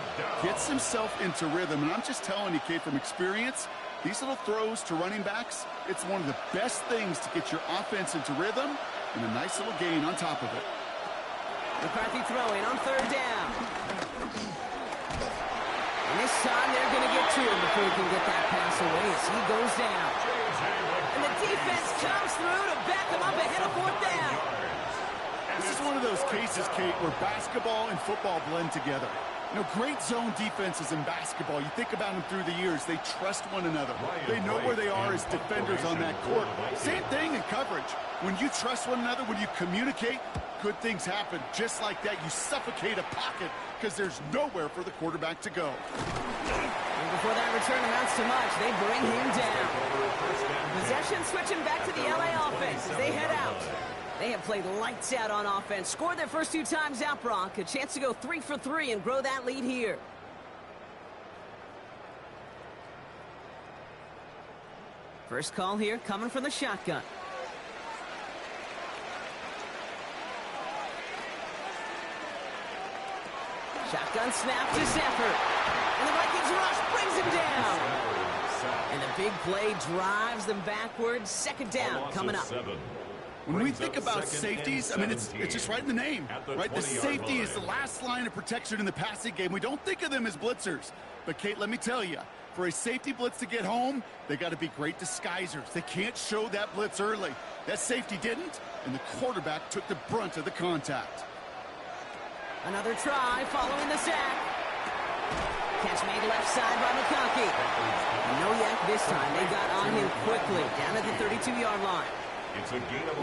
gets himself into rhythm. And I'm just telling you, Kate, from experience, these little throws to running backs, it's one of the best things to get your offense into rhythm and a nice little gain on top of it. McCarthy throwing on third down. And this time they're going to get to him before he can get that pass away as he goes down. And the defense comes through to back him up ahead of fourth down. This is one of those cases, Kate, where basketball and football blend together. You know, great zone defenses in basketball. You think about them through the years. They trust one another. They know where they are as defenders on that court. Same thing in coverage. When you trust one another, when you communicate, good things happen. Just like that, you suffocate a pocket because there's nowhere for the quarterback to go. And before that return amounts to much, they bring him down. Possession switching back to the LA offense as they head out. They have played lights out on offense. Scored their first 2 times out, Brock. A chance to go 3 for 3 and grow that lead here. First call here coming from the shotgun. Shotgun snap to Stafford. And the Vikings rush brings him down. And the big play drives them backwards. Second down coming up. When we think about safeties, I mean, it's just right in the name, right? The safety is the last line of protection in the passing game. We don't think of them as blitzers. But, Kate, let me tell you, for a safety blitz to get home, they got to be great disguisers. They can't show that blitz early. That safety didn't, and the quarterback took the brunt of the contact. Another try following the sack. Catch made left side by McConkey. No yak this time. They got on him quickly down at the 32-yard line.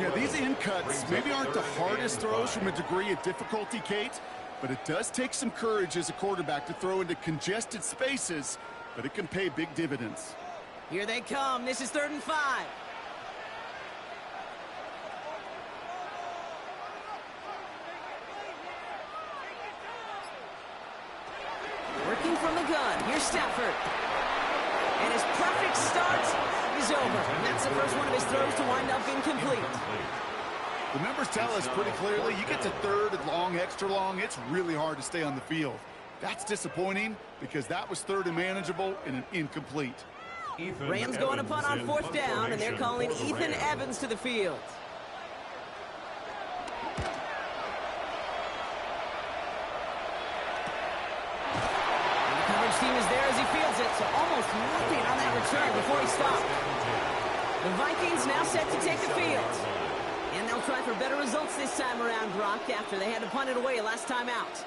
Yeah, these in cuts maybe aren't the hardest throws from a degree of difficulty, Kate, but it does take some courage as a quarterback to throw into congested spaces, but it can pay big dividends. Here they come. This is 3rd and 5. Working from the gun. Here's Stafford. And his perfect start is over. And that's the first one of his throws to wind up incomplete. The numbers tell us pretty clearly, you get to 3rd and long, extra long, it's really hard to stay on the field. That's disappointing because that was 3rd and manageable and an incomplete. Rams going to punt on 4th down, and they're calling Ethan Evans to the field. Team is there as he fields it, so almost nothing on that return before he stopped. The Vikings now set to take the field. And they'll try for better results this time around, Brock, after they had to punt it away last time out.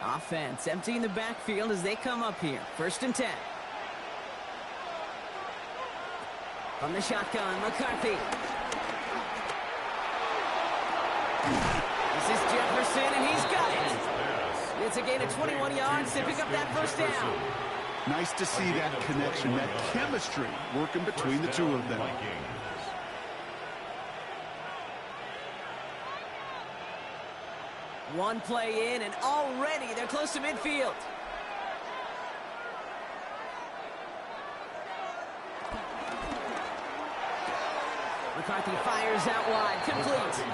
Offense emptying the backfield as they come up here. 1st and 10. From the shotgun, McCarthy. This is Jefferson, and he's got it. It's a gain of 21 yards to pick up that 1st down. Nice to see that connection, that chemistry working between the two of them. One play in, and already they're close to midfield. McCarthy fires out wide, complete.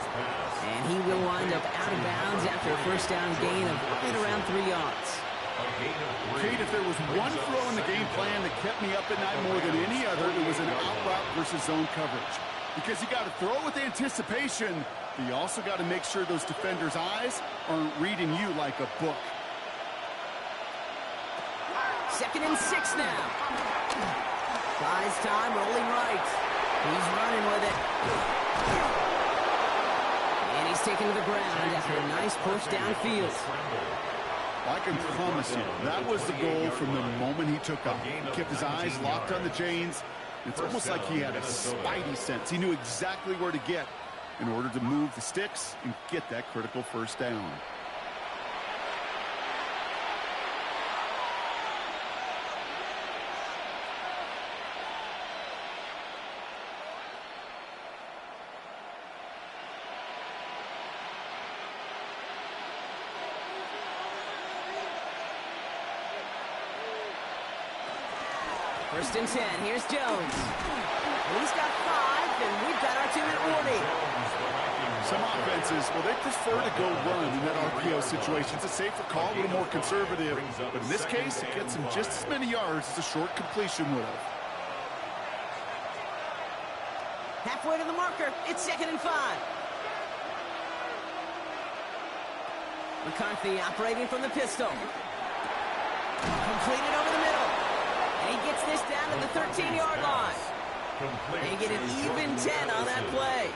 And he will wind up out of bounds after a 1st down gain of right around 3 yards. Kate, if there was one throw in the game plan that kept me up at night more than any other, it was an out route versus zone coverage. Because you got to throw with anticipation, but you also got to make sure those defenders' eyes aren't reading you like a book. 2nd and 6 now. Buys time, rolling right. He's running with it. And he's taken to the ground after a nice push downfield. I can promise you, that was the goal from the moment he took off. He kept his eyes locked on the chains. It's almost like he had a spidey sense. He knew exactly where to get in order to move the sticks and get that critical 1st down. First and 10. Here's Jones. He's got 5, and we've got our 2-minute warning. Some offenses, well, they prefer to go run in that RPO situation. It's a safer call, a little more conservative. But in this case, it gets him just as many yards as a short completion would have. Halfway to the marker. It's 2nd and 5. McCarthy operating from the pistol. Completed over the middle. And he gets this down to the 13-yard line. They get an even 10 on that play.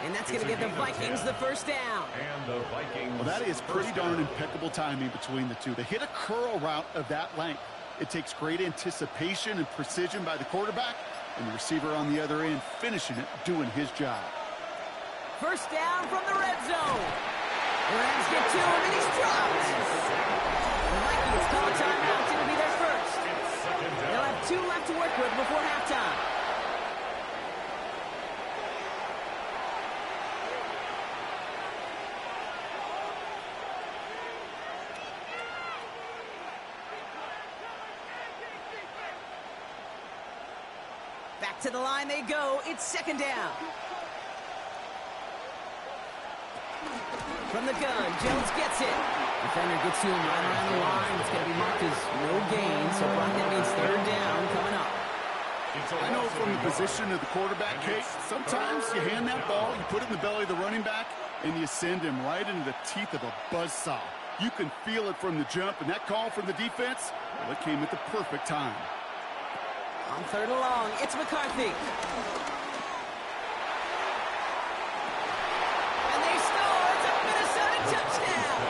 And that's going to get the Vikings the 1st down. Well, that is pretty darn impeccable timing between the two. They hit a curl route of that length. It takes great anticipation and precision by the quarterback, and the receiver on the other end finishing it, doing his job. 1st down from the red zone. The Rams get to him, and he's dropped. The Vikings call a timeout. It'll be their 1st. They'll have 2 left to work with before halftime. Back to the line they go. It's 2nd down. From the gun, Jones gets it. Defender gets to him right around the line. It's going to be marked as no gain, so that means 3rd down coming up. I know from the position of the quarterback, Kate, sometimes you hand that ball, you put it in the belly of the running back, and you send him right into the teeth of a buzzsaw. You can feel it from the jump, and that call from the defense, well, it came at the perfect time. On 3rd and long, it's McCarthy. And they score. It's a Minnesota touchdown.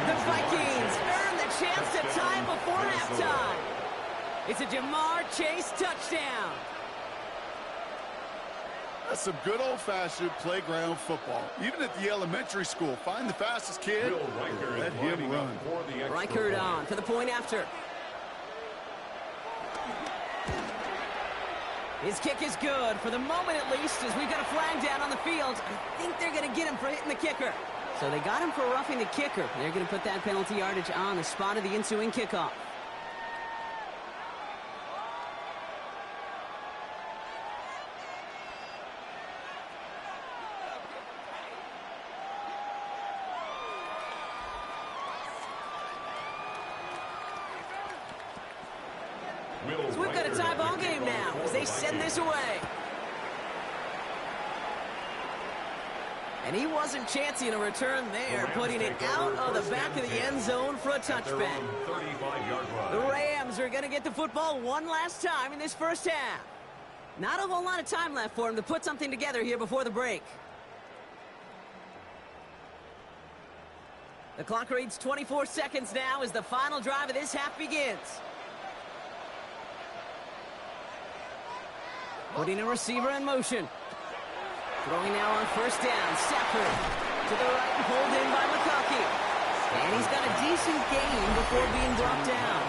The Vikings earn the chance to tie before halftime. It's a Jamar Chase touchdown. That's some good old-fashioned playground football. Even at the elementary school, find the fastest kid and let him run. Reichert on for the point after. His kick is good, for the moment at least, as we've got a flag down on the field. I think they're going to get him for hitting the kicker. So they got him for roughing the kicker. They're going to put that penalty yardage on the spot of the ensuing kickoff. So we've got a tie ball game now as they send this away. And he wasn't chancing a return there, putting it out of the back of the end zone for a touchback. The Rams are going to get the football one last time in this 1st half. Not a whole lot of time left for him to put something together here before the break. The clock reads 24 seconds now as the final drive of this half begins. Putting a receiver in motion. Throwing now on first down. Stafford to the right, pulled in by McConkey. And he's got a decent gain before being brought down.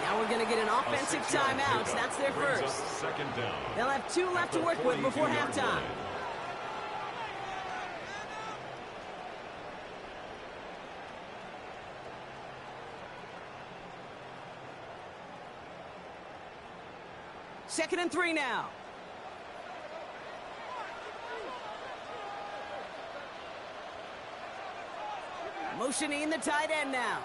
Now we're going to get an offensive timeout. That's their first. They'll have 2 left to work with before halftime. Second and 3 now. Motioning the tight end now.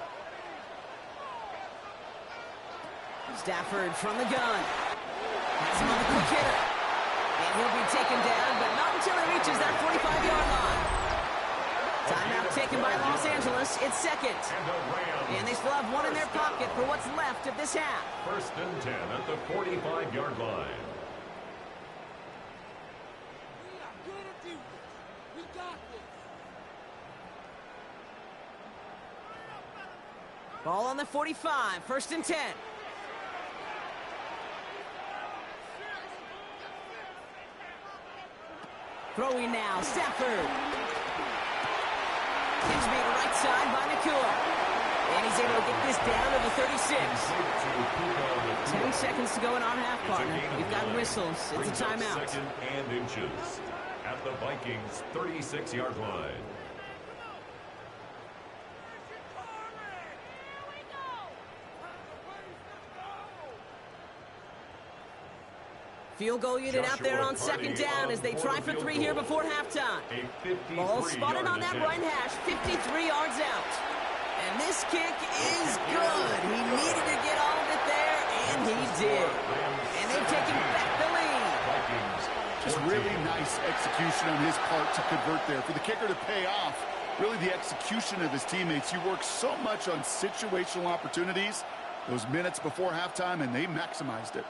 Stafford from the gun. Has him on the quick hitter. And he'll be taken down, but not until he reaches that 45-yard line. Timeout taken by Los Angeles. It's second. And they still have 1 in their pocket for what's left of this half. First and 10 at the 45-yard line. Ball on the 45. First and 10. Throwing now. Stafford. Gives me the right side by Nakua. And he's able to get this down to the 36. 10 seconds to go in our half, partner. We've got whistles. It's a timeout. Second and inches at the Vikings' 36-yard line. Field goal unit out there on second down as they try for 3 here before halftime. Ball spotted on that right hash, 53 yards out. And this kick is good. He needed to get all of it there, and he did. And they've taken back the lead. Just really nice execution on his part to convert there. For the kicker to pay off, really the execution of his teammates. He works so much on situational opportunities those minutes before halftime, and they maximized it.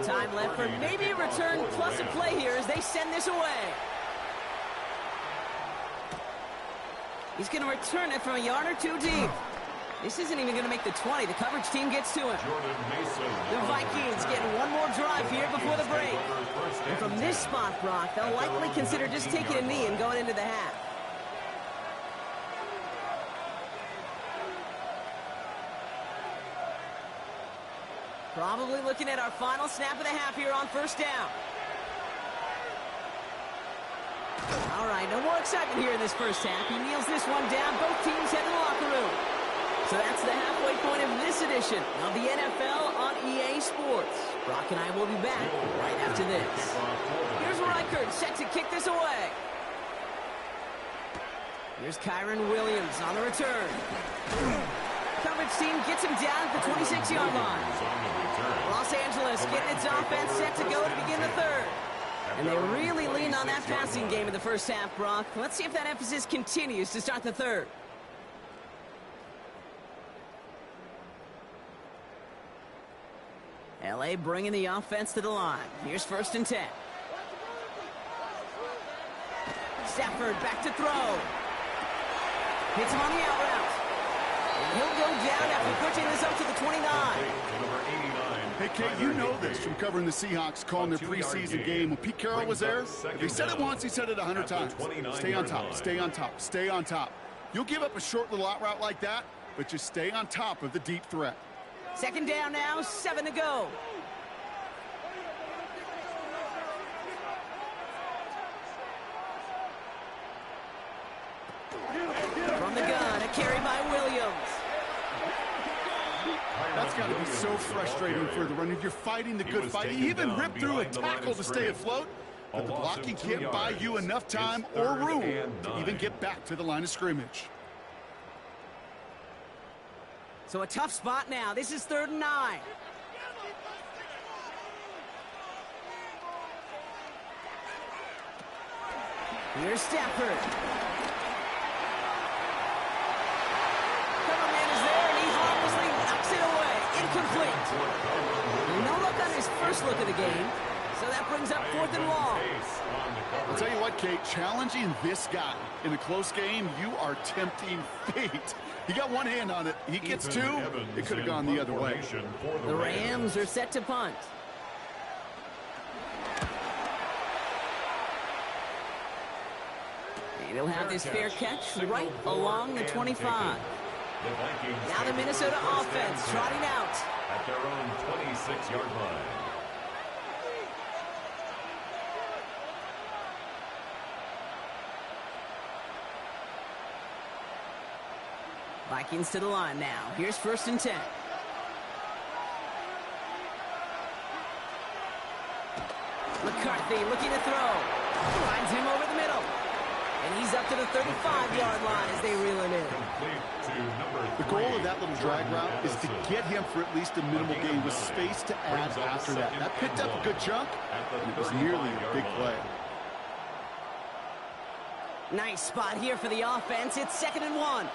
Time left for maybe a return plus a play here as they send this away. He's going to return it from a yard or 2 deep. This isn't even going to make the 20. The coverage team gets to him. The Vikings getting 1 more drive here before the break. And from this spot, Brock, they'll likely consider just taking a knee and going into the half. Probably looking at our final snap of the half here on first down. All right, no more excitement here in this first half. He kneels this one down. Both teams head to the locker room. So that's the halfway point of this edition of the NFL on EA Sports. Brock and I will be back right after this. Here's Reichert set to kick this away. Here's Kyron Williams on the return. Coverage team gets him down at the 26-yard line. Los Angeles getting its offense set to go to begin the third. And they really leaned on that passing game in the first half, Brock. Let's see if that emphasis continues to start the third. LA bringing the offense to the line. Here's first and 10. Stafford back to throw. Hits him on the out route. And he'll go down after pushing this up to the 29. Hey, Kate, you know this from covering the Seahawks, calling their preseason game. When Pete Carroll was there, if he said it once, he said it 100 times. Stay on top, stay on top, stay on top. You'll give up a short little out route like that, but just stay on top of the deep threat. Second down now, 7 to go. From the gun, a carry by Williams. That's got to be so frustrating for the runner. You're fighting the good fight. You even rip through a tackle to stay afloat, but the blocking can't buy you enough time or room to even get back to the line of scrimmage. So a tough spot now. This is 3rd and 9. Here's Stafford. Cover man is there, and he harmlessly knocks it away. Incomplete. No look on his first look of the game. So that brings up 4th and long. I'll tell you what, Kate, challenging this guy in a close game, you are tempting fate. He got one hand on it. He gets two. It could have gone the other way. The Rams are set to punt. And he'll have this fair catch right along the 25. Now the Minnesota offense trotting out. At their own 26-yard line. Vikings to the line now. Here's 1st and 10. McCarthy looking to throw. Finds him over the middle. And he's up to the 35-yard line as they reel it in. The goal of that little drag route is to get him for at least a minimal gain with space to add after that. That picked up a good chunk, and it was nearly a big play. Nice spot here for the offense. It's 2nd and 1.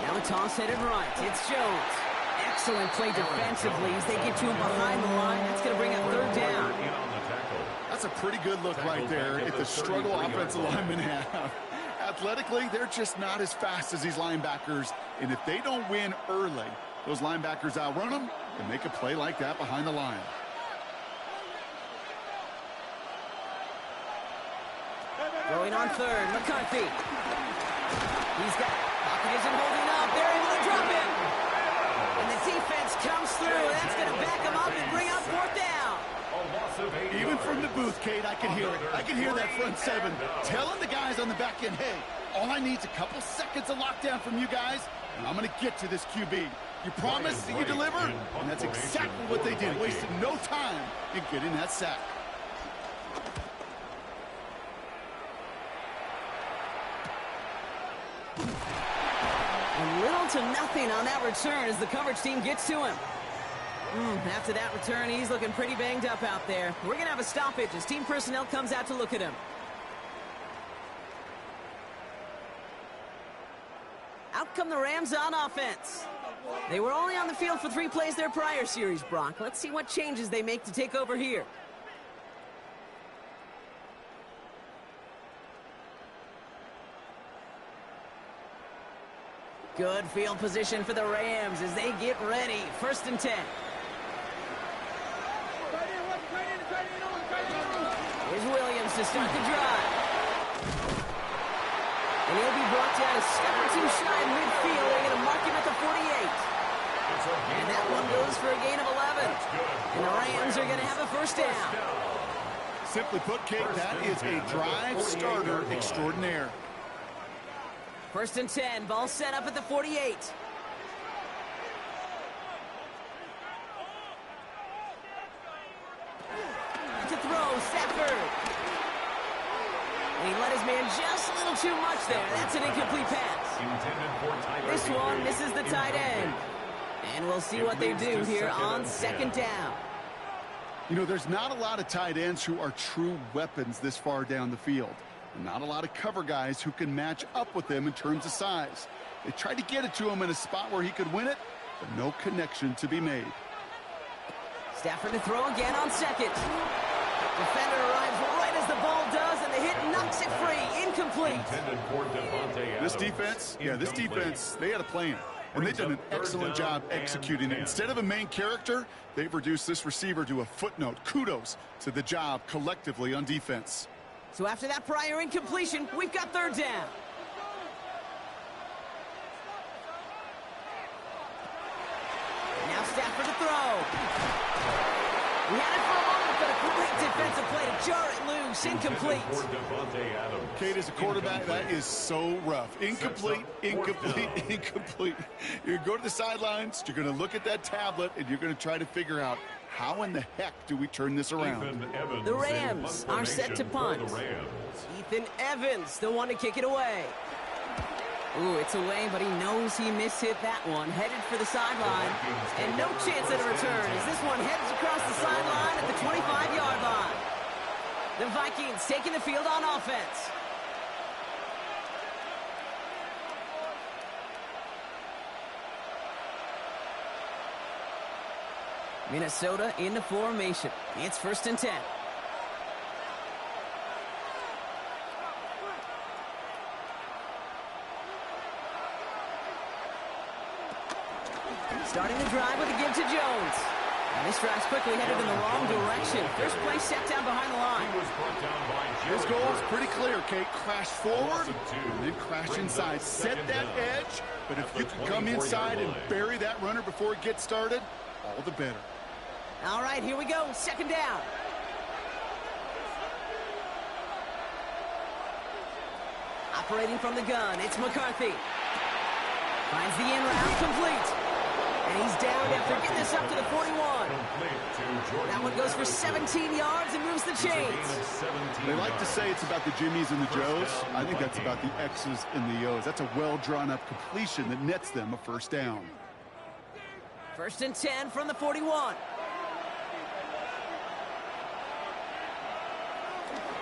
Now a toss headed right. It's Jones. Excellent play defensively as they get to him behind the line. That's going to bring up 3rd down. That's a pretty good look right there at the struggle offensive linemen have. Athletically, they're just not as fast as these linebackers. And if they don't win early, those linebackers outrun them and make a play like that behind the line. Going on 3rd, McCarthy. He's got Pocket isn't holding up. They're able to drop him. And the defense comes through. That's going to back him up and bring up 4th down. Even from the booth, Kate, I can hear it. I can hear that front 7 telling the guys on the back end, hey, all I need is a couple seconds of lockdown from you guys, and I'm going to get to this QB. You promised that you deliver, and that's exactly what they did. Wasted no time in getting that sack. Little to nothing on that return as the coverage team gets to him. After that return, he's looking pretty banged up out there. We're going to have a stoppage as team personnel comes out to look at him. Out come the Rams on offense. They were only on the field for 3 plays their prior series, Brock. Let's see what changes they make to take over here. Good field position for the Rams as they get ready. 1st and 10. Here's Williams to start the drive. And he'll be brought down a step or 2 shy of midfield. They're going to mark him at the 48. And that one goes for a gain of 11. And the Rams are going to have a 1st down. Simply put, Kate, that is a drive starter extraordinaire. 1st and 10, ball set up at the 48. To throw, Stafford. And he let his man just a little too much there. That's an incomplete pass. This one misses the tight end. And we'll see what they do here on 2nd down. You know, there's not a lot of tight ends who are true weapons this far down the field. Not a lot of cover guys who can match up with them in terms of size. They tried to get it to him in a spot where he could win it, but no connection to be made. Stafford to throw again on 2nd. Defender arrives right as the ball does, and the hit knocks it free. Incomplete. This defense, they had a plan. And they've done an excellent job executing it. Instead of a main character, they've reduced this receiver to a footnote. Kudos to the job collectively on defense. So after that prior incompletion, we've got 3rd down. Now Stafford to throw. He had it for a moment, but a great defensive play to jar it loose. Incomplete. Kate, as a quarterback, that is so rough. Incomplete, incomplete, incomplete. You're going to go to the sidelines, you're going to look at that tablet, and you're going to try to figure out how in the heck do we turn this around? The Rams are set to punt. Ethan Evans, the one to kick it away. Ooh, it's away, but he knows he mishit that one. Headed for the sideline. And no chance at a return as this one heads across the sideline at the 25-yard line. The Vikings taking the field on offense. Minnesota in the formation. It's 1st and 10. Starting the drive with a give to Jones. And this drive's quickly headed in the wrong direction. First play set down behind the line. His goal is pretty clear, Kate. Crash forward and then crash inside. Set that edge, but if you can come inside and bury that runner before it gets started, all the better. All right, here we go. 2nd down. Operating from the gun, it's McCarthy. Finds the in route, complete. And he's down after getting this up to the 41. That one goes for 17 yards and moves the chains. They like to say it's about the Jimmies and the Joes. I think that's about the X's and the O's. That's a well-drawn-up completion that nets them a 1st down. 1st and 10 from the 41.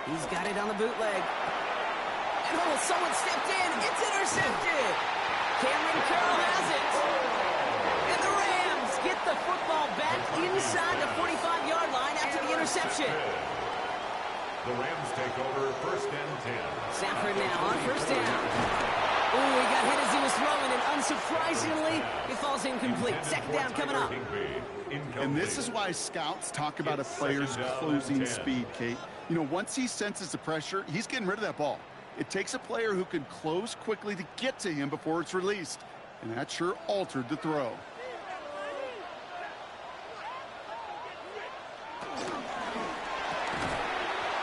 He's got it on the bootleg. And someone stepped in. It's intercepted. Cameron Carroll has it. And the Rams get the football back inside the 45-yard line after the interception. The Rams take over 1st and 10. Stafford now on 1st down. Ooh, he got hit as he was throwing, and unsurprisingly, it falls incomplete. 2nd down coming up. And this is why scouts talk about a player's closing speed, Kate. You know, once he senses the pressure, he's getting rid of that ball. It takes a player who can close quickly to get to him before it's released. And that sure altered the throw.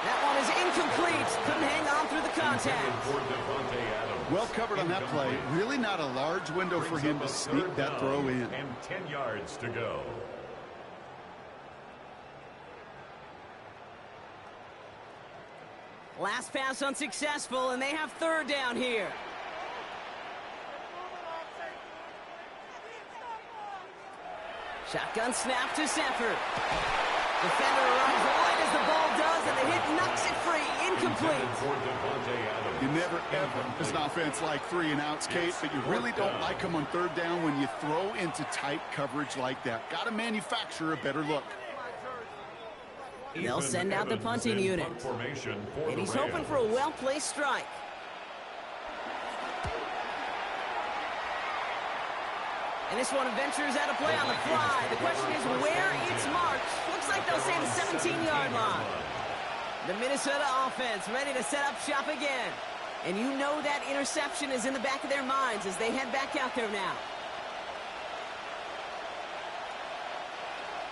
That one is incomplete. Couldn't hang on through the contact. Well covered on that play. Really not a large window for him to sneak that throw in. And 10 yards to go. Last pass unsuccessful, and they have 3rd down here. Shotgun snap to Stafford. Defender runs right as the ball does, and the hit knocks it free. Incomplete. You never, ever, as an offense, like 3 and outs, Kate, but you really don't like them on 3rd down when you throw into tight coverage like that. Got to manufacture a better look. They'll send out the punting unit. And he's hoping for a well-placed strike. And this one ventures out of play on the fly. The question is where it's marked. Looks like they'll say the 17-yard line. The Minnesota offense ready to set up shop again. And you know that interception is in the back of their minds as they head back out there now.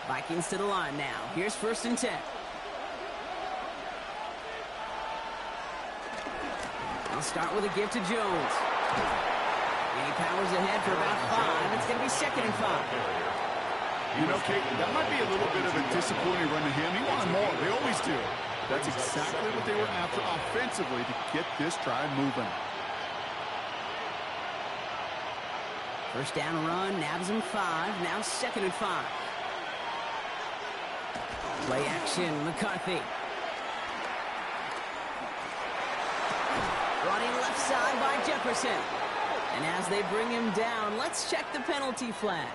Vikings to the line now. Here's 1st and 10. They'll start with a give to Jones. And he powers ahead for about 5. It's going to be 2nd and 5. You know, Kate, that might be a little bit of a disappointing run to him. He wanted more. They always do. That's exactly what they were after offensively to get this drive moving. 1st down run, nabs him 5. Now 2nd and 5. Play action, McCarthy. Running left side by Jefferson. And as they bring him down, let's check the penalty flag.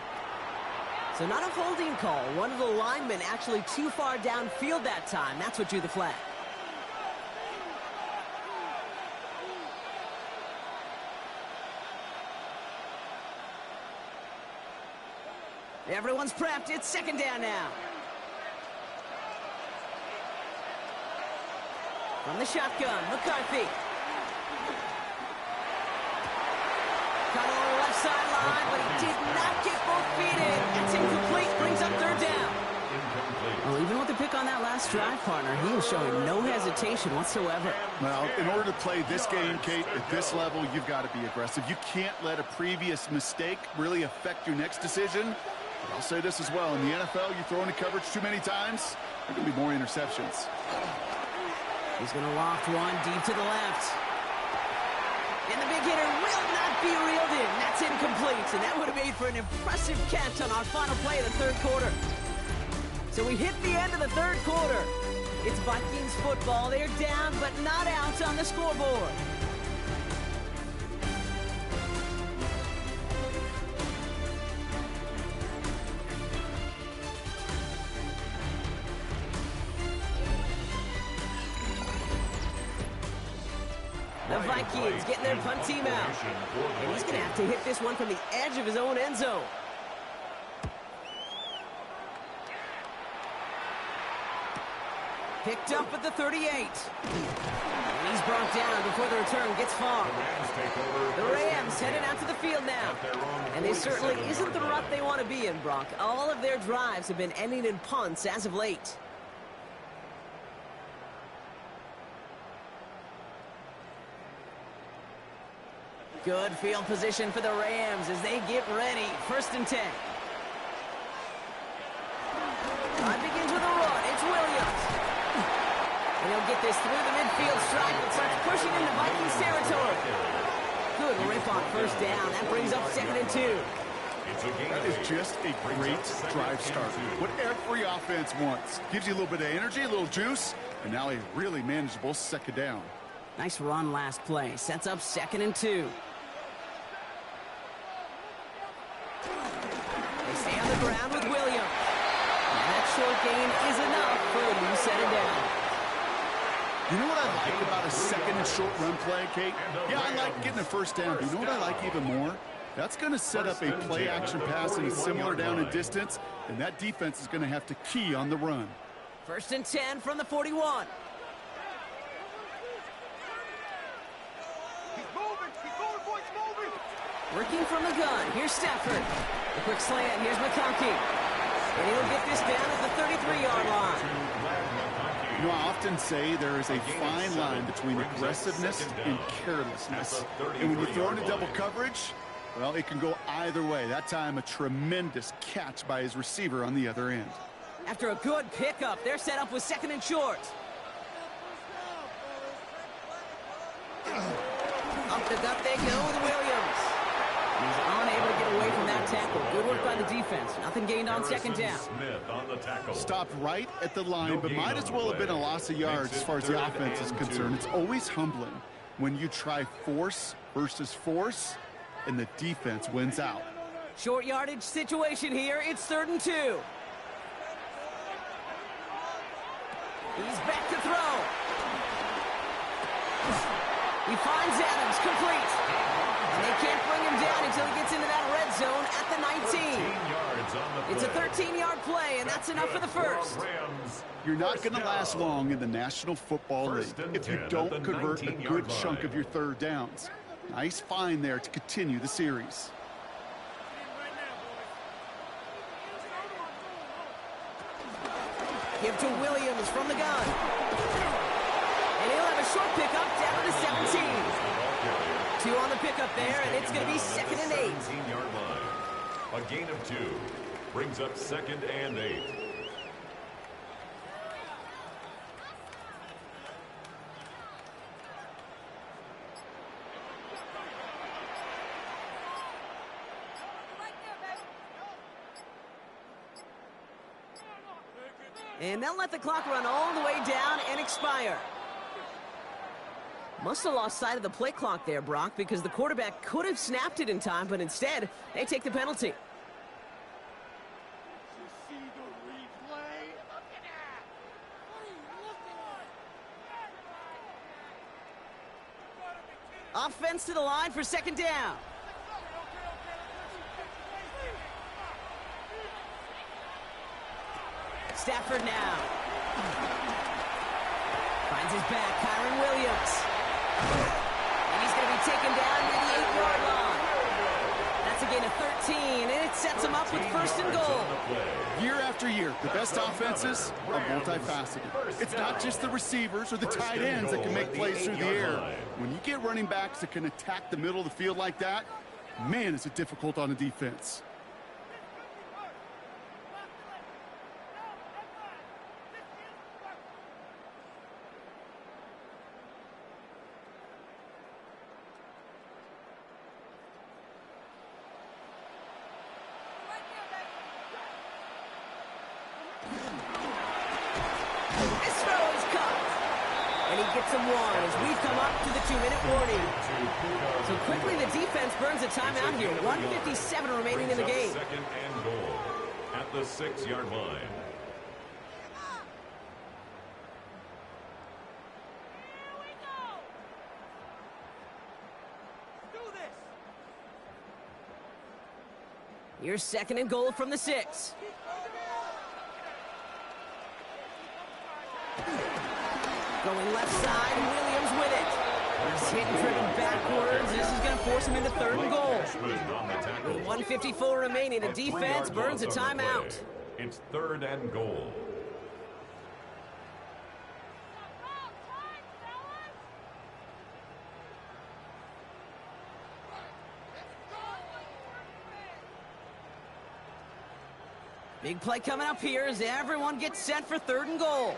So not a holding call. One of the linemen actually too far downfield that time. That's what drew the flag. Everyone's prepped. It's 2nd down now. From the shotgun, McCarthy. Caught on the left sideline, but he did not get both feet in. It's incomplete, brings up 3rd down. Well, even with the pick on that last drive, partner, he was showing no hesitation whatsoever. Well, in order to play this game, Kate, at this level, you've got to be aggressive. You can't let a previous mistake really affect your next decision. But I'll say this as well. In the NFL, you throw into coverage too many times, there are going to be more interceptions. He's going to loft one deep to the left. And the big hitter will not be reeled in. That's incomplete. And that would have made for an impressive catch on our final play of the 3rd quarter. So we hit the end of the 3rd quarter. It's Vikings football. They're down, but not out on the scoreboard. Vikings getting their punt team out. And he's going to have to hit this one from the edge of his own end zone. Picked up at the 38. And he's brought down before the return gets far. The Rams heading out to the field now. And this certainly isn't the rut they want to be in, Brock. All of their drives have been ending in punts as of late. Good field position for the Rams as they get ready. 1st and 10. Drive begins with a run. It's Williams. And he'll get this through the midfield stripe and starts pushing into Vikings territory. Good rip on 1st down. That brings up 2nd and 2. That is just a great drive start. What every offense wants. Gives you a little bit of energy, a little juice, and now a really manageable 2nd down. Nice run last play. Sets up 2nd and 2. They stay on the ground with Williams. And that short gain is enough for a new set it down. You know what I like about a 2nd and short run play, Kate? Yeah, I like getting a 1st down. But you know what I like even more? That's going to set up a play action pass in a similar down and distance, and that defense is going to have to key on the run. 1st and 10 from the 41. Working from the gun. Here's Stafford. The quick slant. Here's McConkey. And he'll get this down at the 33-yard line. You know, I often say there is a fine line between aggressiveness and carelessness. And when you throw into double coverage, well, it can go either way. That time, a tremendous catch by his receiver on the other end. After a good pickup, they're set up with 2nd and short. Up the gut they go with Williams. He's unable to get away from that tackle. Good work by the defense. Nothing gained on 2nd down. Stopped right at the line, but might as well have been a loss of yards as far as the offense is concerned. It's always humbling when you try force versus force, and the defense wins out. Short yardage situation here. It's 3rd and 2. He's back to throw. He finds Adams, complete. And they can't bring him down until he gets into that red zone at the 19. It's a 13-yard play, and that's enough for the 1st. You're not going to last long in the National Football League if you don't convert a good chunk of your 3rd downs. Nice find there to continue the series. Give to Williams from the gun. And he'll have a short pickup down to the 17. 2 on the pickup there, and it's going to be 2nd and 8. A gain of 2 brings up 2nd and 8. And they'll let the clock run all the way down and expire. Must have lost sight of the play clock there, Brock, because the quarterback could have snapped it in time, but instead, they take the penalty. Offense to the line for 2nd down. Stafford now. Finds his back, Kyron Williams. And he's going to be taken down to the 8-yard line. That's a gain of 13, and it sets him up with 1st and goal. Year after year, the best offenses are multifaceted. It's not just the receivers or the tight ends that can make plays through the air. When you get running backs that can attack the middle of the field like that, man, is it difficult on the defense. Gets him one as we come up to the 2-minute warning. So quickly the defense burns a timeout here. 1:57 remaining in the game. 2nd and goal at the 6-yard line. Here's 2nd and goal from the 6. Going left side, and Williams with it. He's hit and driven backwards. This is going to force him into 3rd and goal. With 1:54 remaining, the defense burns a timeout. It's 3rd and goal. Big play coming up here as everyone gets set for 3rd and goal.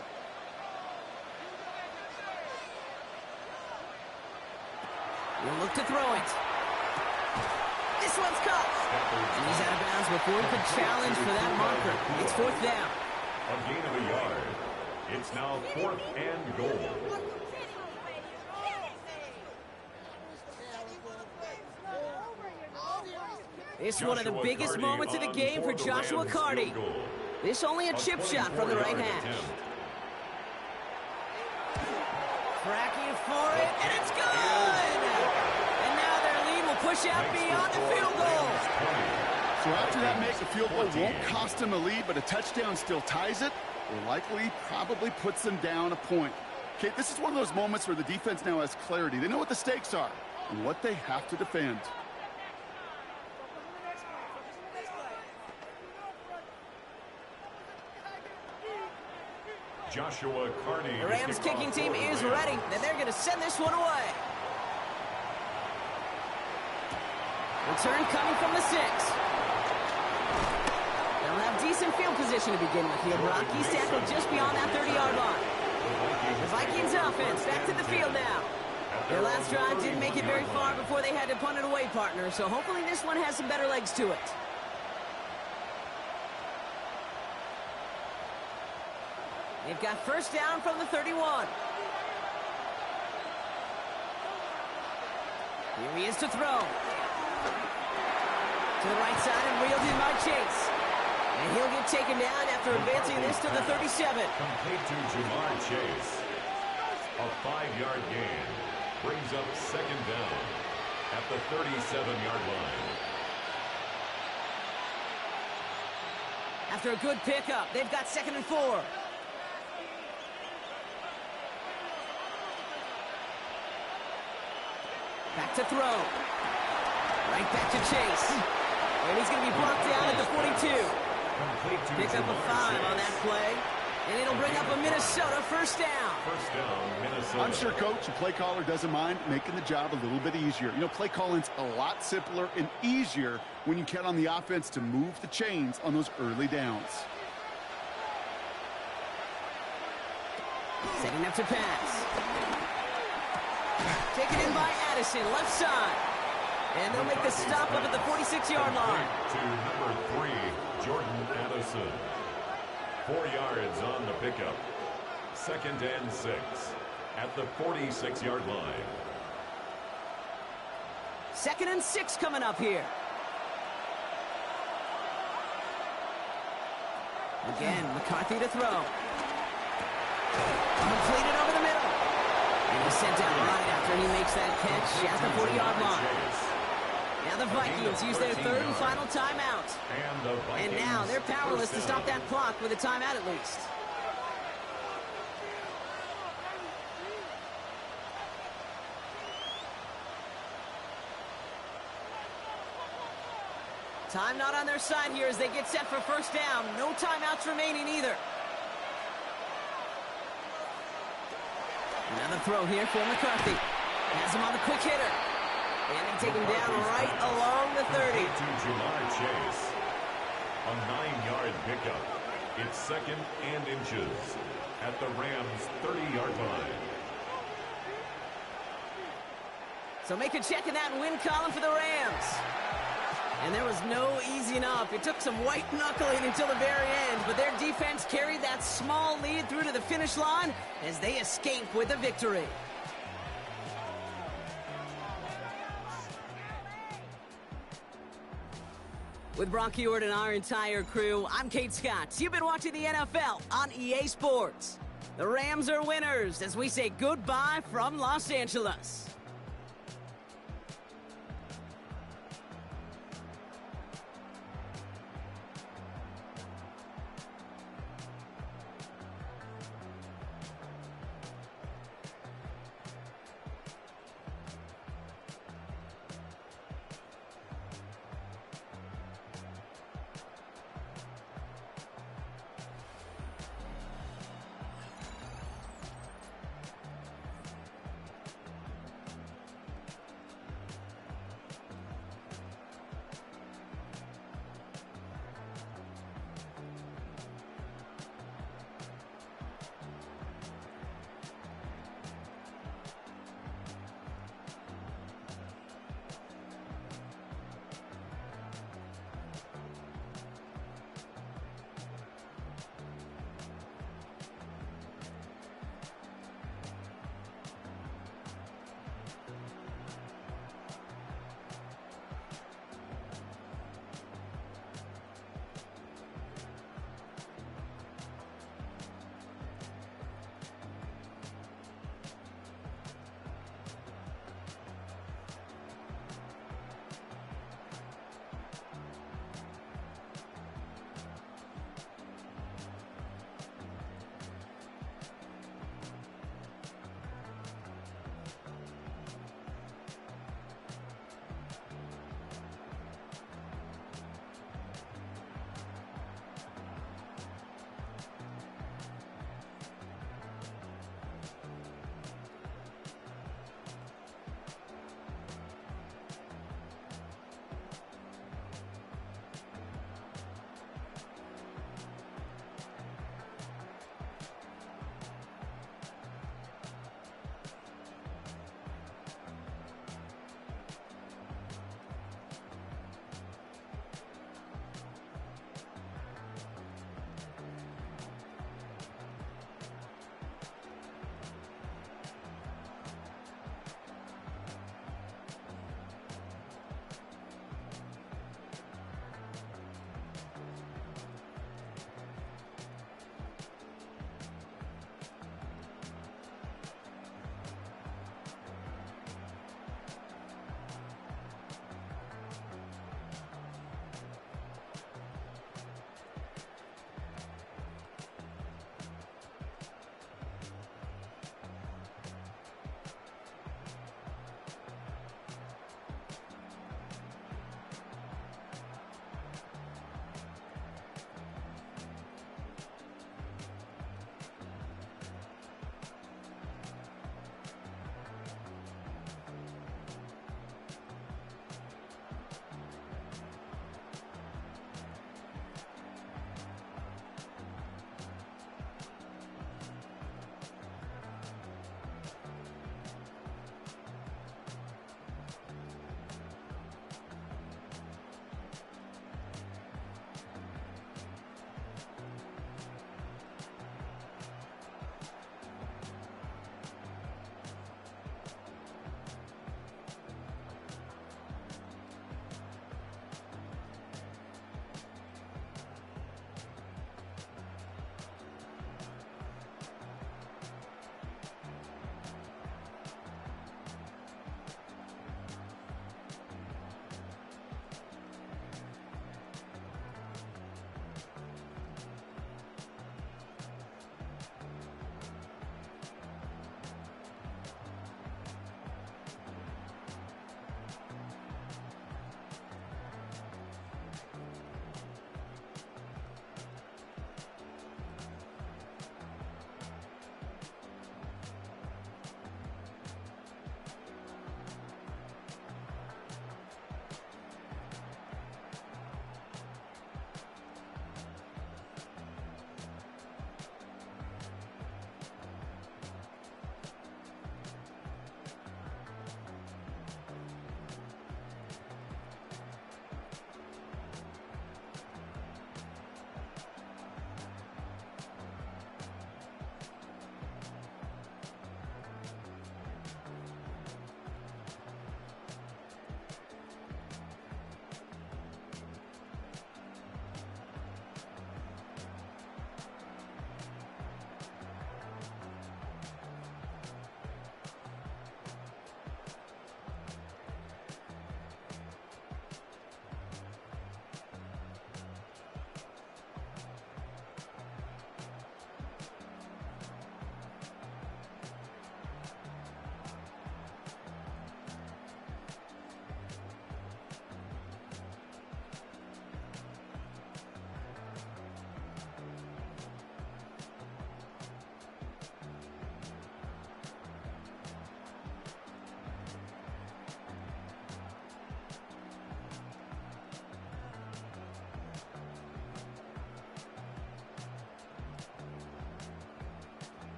We'll look to throw it. This one's caught. And he's out of bounds before he could challenge for that marker. It's 4th down. A gain of a yard. It's now 4th and goal. It's one of the biggest moments of the game for Joshua Carty. This only a chip shot from the right hash. Tracking for it, and it's good! And now their lead will push out beyond the field goal. So after that make, a field goal won't cost them a lead, but a touchdown still ties it, or likely probably puts them down a point. Okay, this is one of those moments where the defense now has clarity. They know what the stakes are and what they have to defend. Joshua Carty. The Rams kicking team is ready, and they're going to send this one away. Return coming from the 6. They'll have decent field position to begin with here. Rocky's tackled just beyond that 30-yard line. The Vikings offense back to the field now. Their last drive didn't make it very far before they had to punt it away, partner, so hopefully this one has some better legs to it. They've got 1st down from the 31. Here he is to throw. To the right side and reeled in by Chase. And he'll get taken down after advancing this to the 37. Complete to Jamar Chase. A 5-yard gain brings up 2nd down at the 37-yard line. After a good pickup, they've got 2nd and 4. Back to throw. Right back to Chase. And he's going to be brought down at the 42. Pick up a 5 on that play. And it'll bring up a Minnesota 1st down. 1st down, Minnesota. I'm sure, Coach, the play caller doesn't mind making the job a little bit easier. You know, play calling's a lot simpler and easier when you count on the offense to move the chains on those early downs. Setting up to pass. Taken in by Addison, left side. And they'll make the stop up at the 46-yard line. To number 3, Jordan Addison. 4 yards on the pickup. 2nd and 6 at the 46-yard line. 2nd and 6 coming up here. Again, McCarthy to throw. Completed over the middle. And he's sent down right after he makes that catch at the 40-yard line. Now the Vikings use their 3rd and final timeout. And now they're powerless to stop that clock with a timeout at least. Time not on their side here as they get set for 1st down. No timeouts remaining either. Another throw here for McCarthy. Has him on the quick hitter. And they take him down right along the 30. To Jamar Chase. A 9-yard pickup. It's 2nd and inches at the Rams' 30-yard line. So make a check in that win column for the Rams. And there was no easing up. It took some white knuckling until the very end, but their defense carried that small lead through to the finish line as they escape with a victory. With Brock Ewart and our entire crew, I'm Kate Scott. You've been watching the NFL on EA Sports. The Rams are winners as we say goodbye from Los Angeles.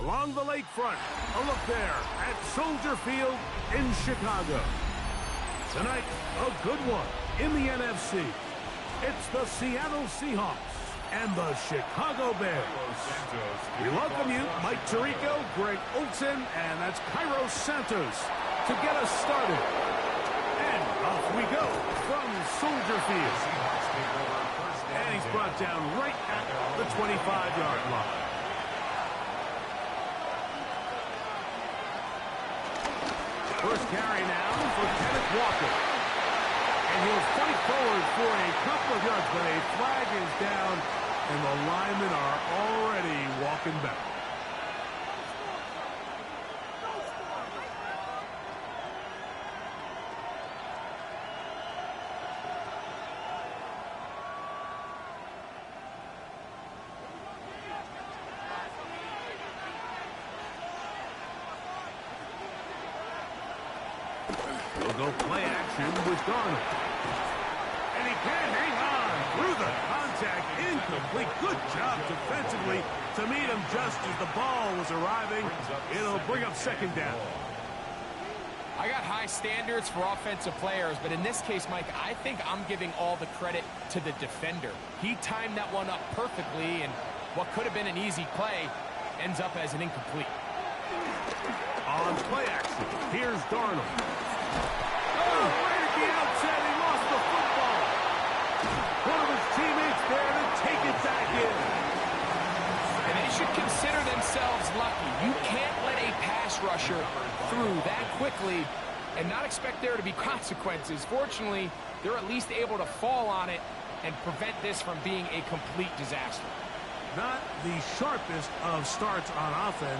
Along the lakefront, a look there at Soldier Field in Chicago. Tonight, a good one in the NFC. It's the Seattle Seahawks and the Chicago Bears. We welcome you, Mike Tirico, Greg Olsen, and that's Cairo Santos to get us started. And off we go from Soldier Field. brought down right at the 25-yard line. First carry now for Kenneth Walker. And he'll fight forward for a couple of yards, but a flag is down, and the linemen are already walking back. They'll go play action with Darnold. And he can hang on through the contact. Incomplete. Good job defensively to meet him just as the ball was arriving. It'll bring up second down. I got high standards for offensive players, but in this case, Mike, I think I'm giving all the credit to the defender. He timed that one up perfectly, and what could have been an easy play ends up as an incomplete. On play action, here's Darnold. Oh, right at the outset, he lost the football. One of his teammates there to take it back in. And they should consider themselves lucky. You can't let a pass rusher through that quickly and not expect there to be consequences. Fortunately, they're at least able to fall on it and prevent this from being a complete disaster. Not the sharpest of starts on offense.